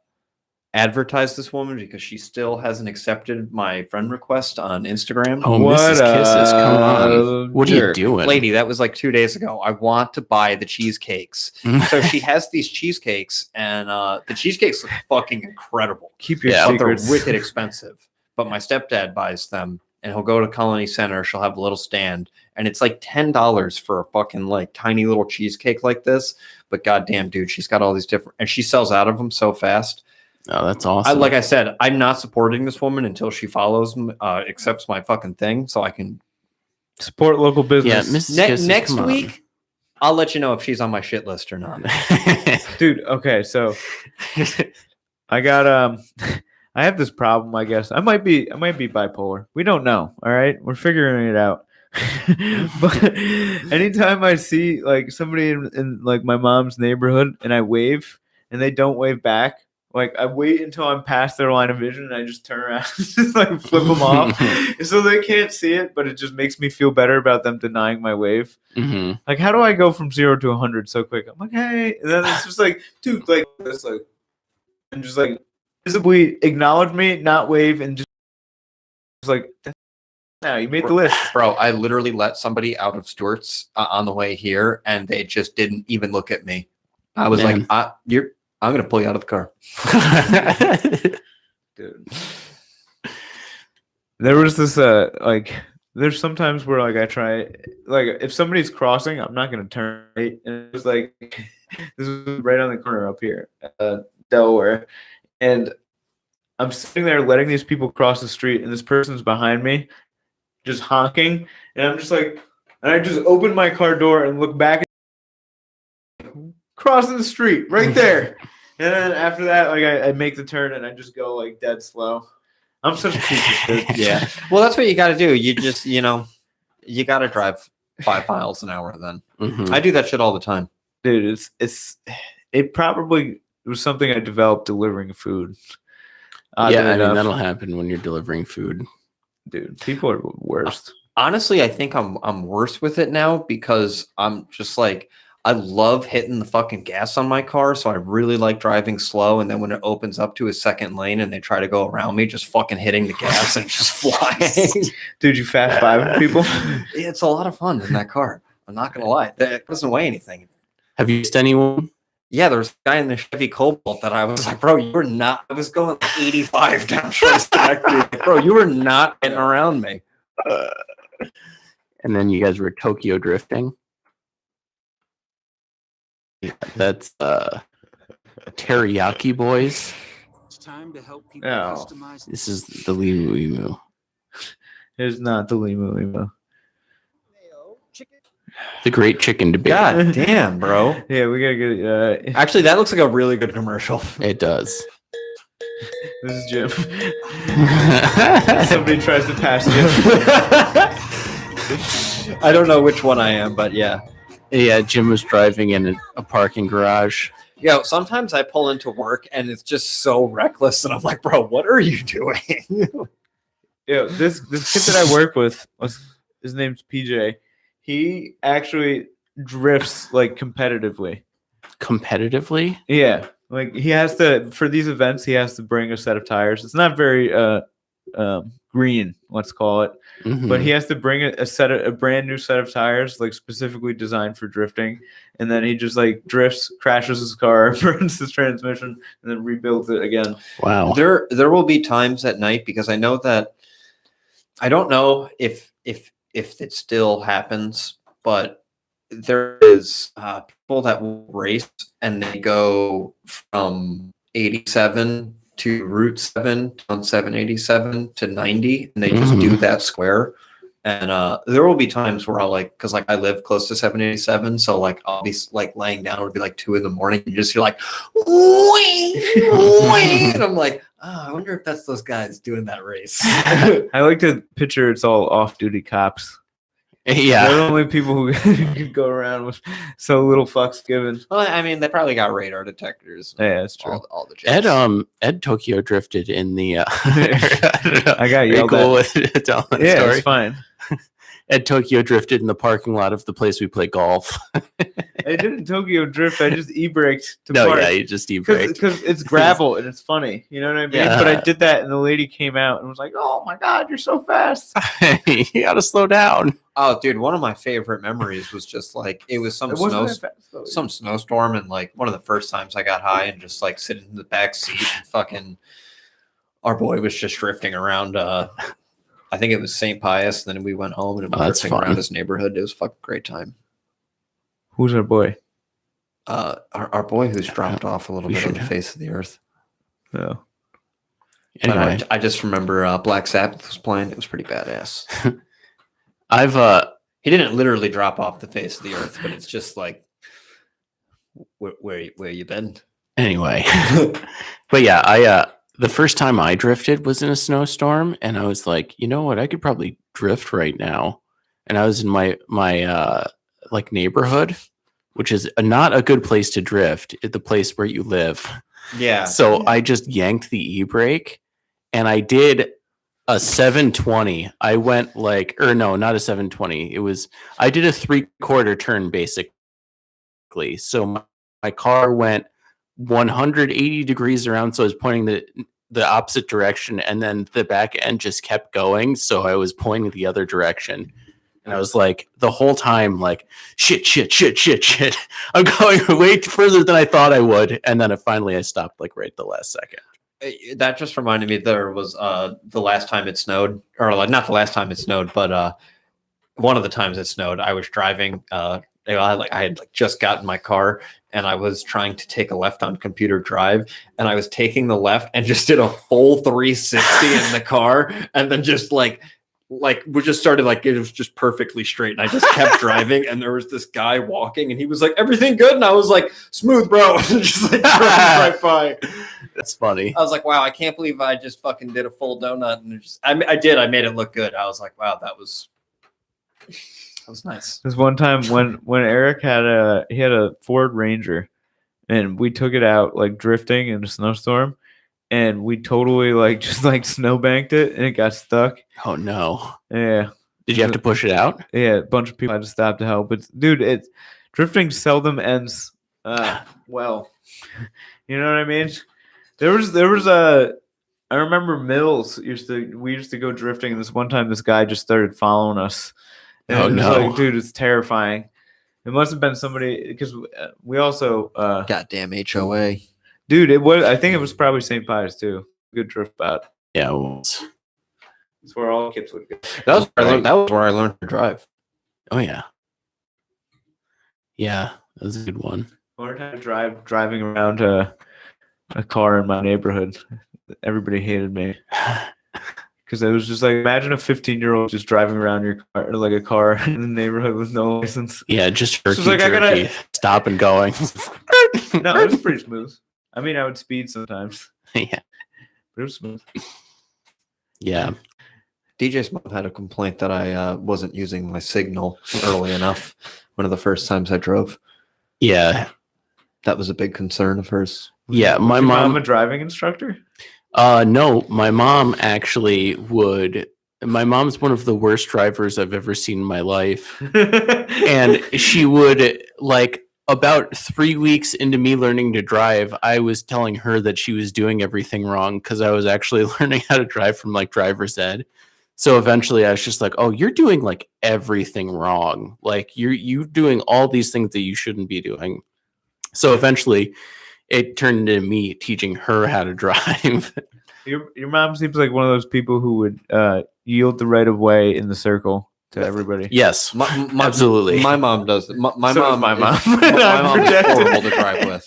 advertise this woman because she still hasn't accepted my friend request on Instagram. Oh, What Mrs. Kisses, come a on. What are you jerk. doing? Lady, that was like 2 days ago. I want to buy the cheesecakes. So she has these cheesecakes, and the cheesecakes look fucking incredible. Keep your Yeah, But they're secrets. wicked expensive. But my stepdad buys them, and he'll go to Colony Center. She'll have a little stand, and it's like $10 for a fucking like tiny little cheesecake like this. But goddamn, dude, she's got all these different, and she sells out of them so fast. Oh, that's awesome. Like I said, I'm not supporting this woman until she follows, accepts my fucking thing, so I can. Support local yeah, business. Mrs. Kisses, Next come on. week, I'll let you know if she's on my shit list or not. Dude, okay, so I got I have this problem, I guess. I might be bipolar. We don't know, all right? We're figuring it out. But anytime I see like somebody in like my mom's neighborhood and I wave and they don't wave back, like I wait until I'm past their line of vision and I just turn around and just like flip them off so they can't see it, but it just makes me feel better about them denying my wave. Mhm. Like, how do I go from 0 to 100 so quick? I'm like, hey, and then it's just like, dude, like this, like, and just like visibly acknowledge me, not wave, and just like, now you made the list. Bro, I literally let somebody out of Stewart's on the way here, and they just didn't even look at me. I was Man. like, I'm gonna pull you out of the car. Dude. There was this like there's sometimes where like I try like if somebody's crossing, I'm not gonna turn right. And it was like this was right on the corner up here, Delaware. And I'm sitting there letting these people cross the street, and this person's behind me, just honking, and I'm just like, and I just open my car door and look back, crossing the street right there. And then after that, like I make the turn and I just go like dead slow. I'm such a piece of shit. Yeah. Well, that's what you got to do. You just, you got to drive 5 miles an hour. Then Mhm. I do that shit all the time. Dude, it probably was something I developed delivering food. Oddly Yeah, I mean enough. that'll happen when you're delivering food. Dude, people are the worst. Honestly, I think I'm worse with it now because I'm just like, I love hitting the fucking gas on my car, so I really like driving slow. And then when it opens up to a second lane and they try to go around me, just fucking hitting the gas and just flying. Dude, you fast five people? It's a lot of fun in that car. I'm not gonna lie, that doesn't weigh anything. Have you seen anyone? Yeah, there was a guy in the Chevy Cobalt that I was like, bro, you were not. I was going like 85 down Shores Connect. Bro, you were not getting around me. And then you guys were Tokyo drifting. Yeah, that's Teriyaki Boys. It's time to help people No. customize. This is the Limu Emu. It's not the Limu. The Great Chicken Debate. God damn, bro. Yeah, we gotta get Actually, that looks like a really good commercial. It does. this is Jim. Somebody tries to pass you. I don't know which one I am, but yeah. Yeah, Jim was driving in a parking garage. Yo, sometimes I pull into work and it's just so reckless, and I'm like, bro, what are you doing? Yeah, this kid that I work with, his name's PJ. He actually drifts like competitively. Competitively? Yeah, like he has to for these events. He has to bring a set of tires. It's not very green, let's call it, Mhm. but he has to bring a brand new set of tires, like specifically designed for drifting. And then he just like drifts, crashes his car, burns his transmission, and then rebuilds it again. Wow. There will be times at night because I know that I don't know if it still happens, but there is people that will race and they go from 87 to Route 7 on 787 to 90, and they just do that square. And there will be times where I'll like, because like I live close to 787, so like I'll be like laying down, it'll be like 2 a.m. You just hear like, wing, wing, and I'm like, oh, I wonder if that's those guys doing that race. I like to picture it's all off-duty cops. Yeah. They're the only people who could go around with so little fucks given. Well, I mean, they probably got radar detectors. Yeah, that's true. All the jets. Ed Tokyo drifted in the. I got Are you yelled cool at. with telling that Yeah, story? it's fine. Ed Tokyo drifted in the parking lot of the place we play golf. I didn't Tokyo drift. I just e-braked to No, park. yeah, you just e-braked. Because it's gravel and it's funny. You know what I mean? Yeah. But I did that and the lady came out and was like, oh my God, you're so fast. You gotta slow down. Oh, dude, one of my favorite memories was just like it was some It wasn't that fast, though. some snowstorm, and like one of the first times I got high and just like sitting in the back seat and fucking our boy was just drifting around. I think it was St. Pius. And then we went home and it was that's drifting fun. around his neighborhood. It was a fucking great time. Who's our boy? Our boy who's dropped off a little we bit on the should- face of the earth. No. But Anyway, I just remember Black Sabbath was playing. It was pretty badass. I've He didn't literally drop off the face of the earth, but it's just like where you been? anyway. But yeah, I the first time I drifted was in a snowstorm, and I was like, you know what, I could probably drift right now. And I was in my like neighborhood, which is not a good place to drift, the place where you live. Yeah. So I just yanked the e-brake and I did a 720. I went like, or no, not a 720. I did a 3/4 turn basically. So my car went 180 degrees around. So I was pointing the opposite direction, and then the back end just kept going. So I was pointing the other direction. And I was like, the whole time, like, shit. I'm going way further than I thought I would. And then finally I stopped like right at the last second. That just reminded me there was the last time it snowed, or like not the last time it snowed, but one of the times it snowed. I was driving. I had just gotten my car and I was trying to take a left on Computer Drive, and I was taking the left and just did a full 360 in the car, and then just like we just started like it was just perfectly straight, and I just kept driving, and there was this guy walking and he was like, everything good? And I was like, smooth, bro. Just like right by. That's funny. I was like, wow, I can't believe I just fucking did a full donut, and I did. I made it look good. I was like, wow, that was nice. There's one time when Eric had a Ford Ranger, and we took it out like drifting in a snowstorm, and we totally just snowbanked it, and it got stuck. Oh no. Yeah. Did you have to push it out? Yeah, a bunch of people had to stop to help. But dude, drifting seldom ends well. You know what I mean? There was I remember Mills we used to go drifting, and this one time this guy just started following us. And Oh, it was no. like, dude, it's terrifying. It must have been somebody, because we also Goddamn HOA. dude, I think it was probably St. Pius too. Good drift spot. Yeah, it was. It's where all kids would go. That was where I learned to drive. Oh yeah. Yeah, that was a good one. I learned how to driving around a car in my neighborhood. Everybody hated me. Because it was just like, imagine a 15-year-old just driving around your car, like a car in the neighborhood with no license. Yeah, just So jerky, it's like, I gotta- jerky, stop and going. No, it was pretty smooth. I mean, I would speed sometimes, Yeah, but it was smooth. yeah. DJ Smoke had a complaint that I wasn't using my signal early enough. One of the first times I drove. Yeah, That was a big concern of hers. yeah. My Was your mom. a driving instructor? No, my mom actually would. My mom's one of the worst drivers I've ever seen in my life. And she would, like, about 3 weeks into me learning to drive, I was telling her that she was doing everything wrong because I was actually learning how to drive from like driver's ed. So eventually I was just like, oh, you're doing like everything wrong. Like you're doing all these things that you shouldn't be doing. So eventually it turned into me teaching her how to drive. Your mom seems like one of those people who would yield the right of way in the circle to everybody. Yes, absolutely. My mom does it. My So mom. does my mom. My mom is Projected. horrible to drive with.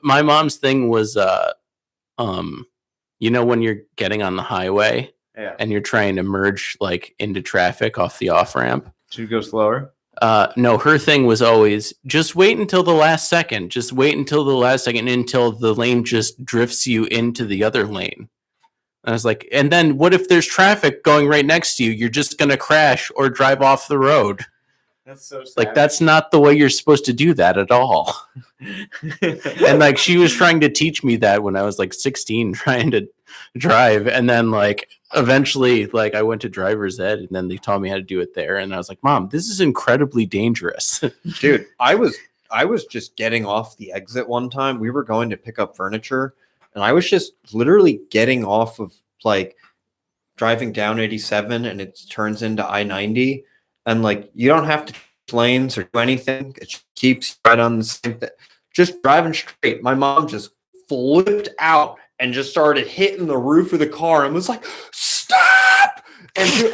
My mom's thing was, you know, when you're getting on the highway Yeah. and you're trying to merge like into traffic off the off ramp. Should go slower. No, her thing was always just wait until the last second. Just wait until the last second until the lane just drifts you into the other lane. I was like, and then what if there's traffic going right next to you? You're just going to crash or drive off the road. That's so sad. Like, that's not the way you're supposed to do that at all. And like, she was trying to teach me that when I was like 16, trying to drive. And then like, eventually, like I went to driver's ed and then they taught me how to do it there. And I was like, Mom, this is incredibly dangerous. Dude, I was just getting off the exit one time. We were going to pick up furniture and I was just literally getting off of like driving down 87 and it turns into I-90. And like, you don't have to change lanes or do anything. It just keeps right on the same thing. Just driving straight. My mom just flipped out and just started hitting the roof of the car and was like, stop. And dude,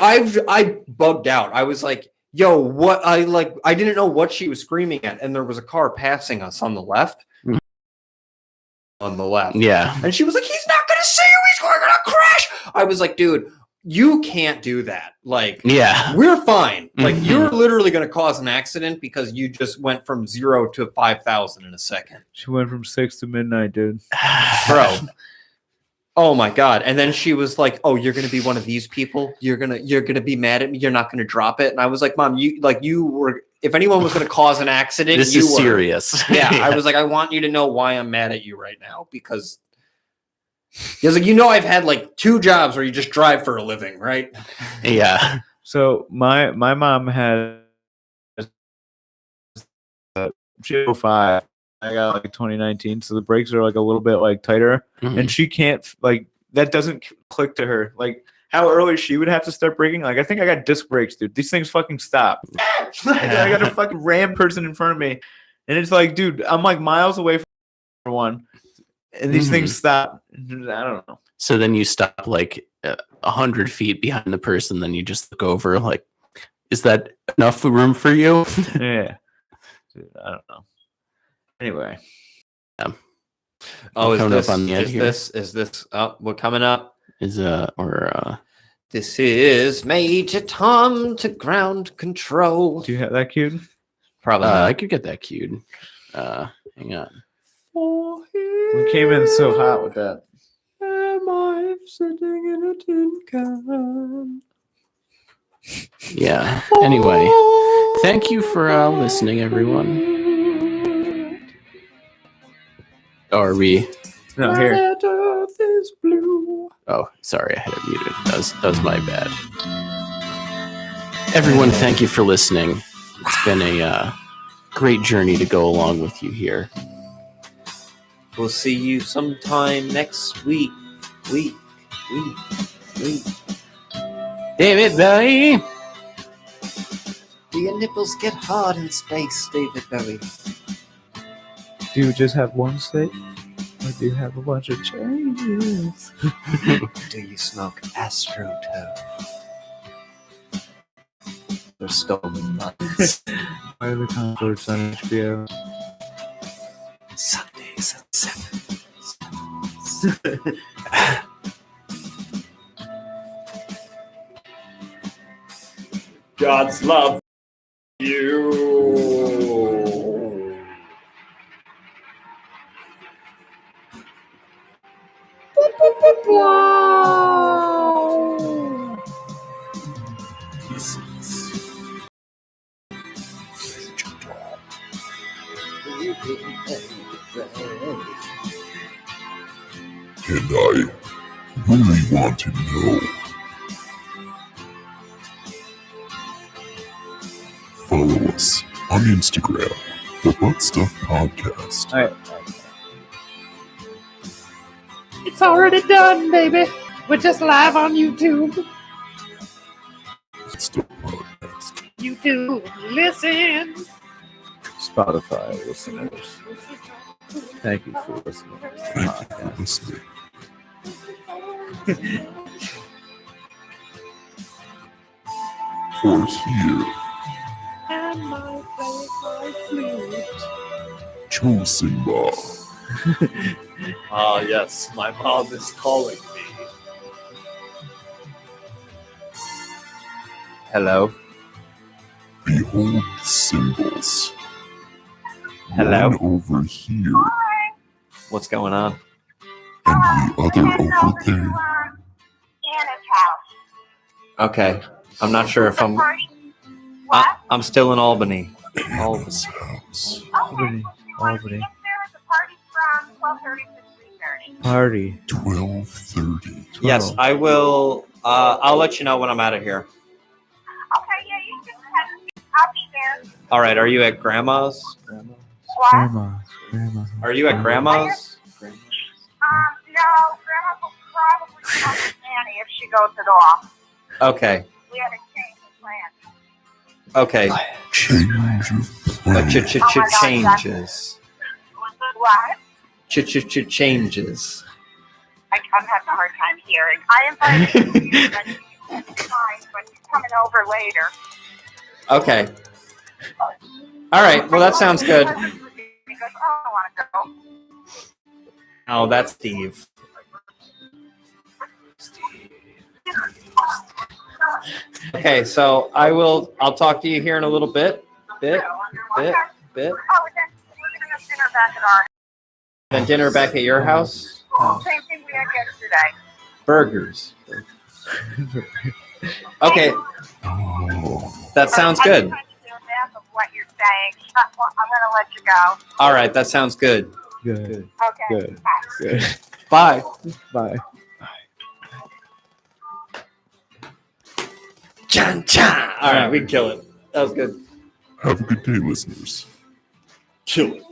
I bugged out. I was like, yo, what? I didn't know what she was screaming at. And there was a car passing us on the left. Mhm. On the left. Yeah. And she was like, he's not going to see you. He's going to crash. I was like, dude, you can't do that. Like, Yeah. we're fine. Like, Mhm. you're literally going to cause an accident because you just went from 0 to 5,000 in a second. She went from 6 to midnight, dude. Bro. Oh my God. And then she was like, oh, you're going to be one of these people. You're going to be mad at me. You're not going to drop it. And I was like, Mom, you were, if anyone was going to cause an accident, This you is were. serious. Yeah. I was like, I want you to know why I'm mad at you right now because he was like, I've had like 2 jobs where you just drive for a living, right? Yeah. So my mom had she had 05. I got like 2019, so the brakes are like a little bit like tighter, Mhm. and she can't like that doesn't click to her. Like how early she would have to start braking. Like I think I got disc brakes, dude. These things fucking stop. I got a fucking ram person in front of me, and it's like, dude, I'm like miles away from one, and these things stop. I don't know. So then you stop like 100 feet behind the person, then you just look over like, is that enough room for you? Yeah, dude, I don't know. Anyway, Oh, Coming up on the edge here. is this we're coming up? Is This is Major Tom to ground control. do you have that cued? Probably I not. could get that cued. Hang on. We came in so hot with that. Am I sitting in a tin can? Yeah. Anyway, thank you for listening, everyone. Are we? No, here. Earth is blue. Oh, sorry, I had it muted. That was my bad. Everyone, thank you for listening. It's been a great journey to go along with you here. We'll see you sometime next week. Week. David Bowie. Do your nipples get hard in space, David Bowie? Do you just have one steak? Or do you have a bunch of changes? Do you smoke AstroTurf? Or stolen nuts? Why are the concerts on HBO? Sundays at 7. God's love you. And I really want to know. Follow us on Instagram, the Butt Stuff Podcast. All right. It's already done, baby. We're just live on YouTube. Butt Stuff Podcast. YouTube, listen. Spotify listeners, thank you for listening. Thank you for listening. For here, And my flute. Cho Simba. Ah, yes, my mom is calling me. Hello. Behold the symbols. Hello? One over here What's going on? and the other over there. house. Okay. I'm not sure if I'm. Party. What? I'm still in Albany. Albany. This house. Okay, Albany, so you want to Albany. get there at the party from 12:30 to 3:30. Party. 12:30. Yes, I will. I'll let you know when I'm out of here. Okay, yeah, you just have. I'll be there. All right. Are you at Grandma's? What? Grandma. Are you at Grandma's? No, Grandma will probably come with Nanny if she goes at all. Okay. We had a change of plan. Okay. Change of plan. Changes. What? Changes. I'm having a hard time hearing. I invited you, but it's fine, but you're coming over later. Okay. All right. Well, that sounds good. Because I don't want to go. Oh, that's Steve. Okay, so I'll talk to you here in a little bit. Bit. Oh, and then we're going to have dinner back at our Then dinner back at your house. Same thing we had yesterday. Burgers. Okay, Oh, that sounds I'm good. trying to do math of what you're saying. I'm going to let you go. All right, that sounds good. Good. Okay. Good. Bye. Good. Bye. Bye. Chan chan. All right, we can kill it. That was good. have a good day, listeners. Kill it.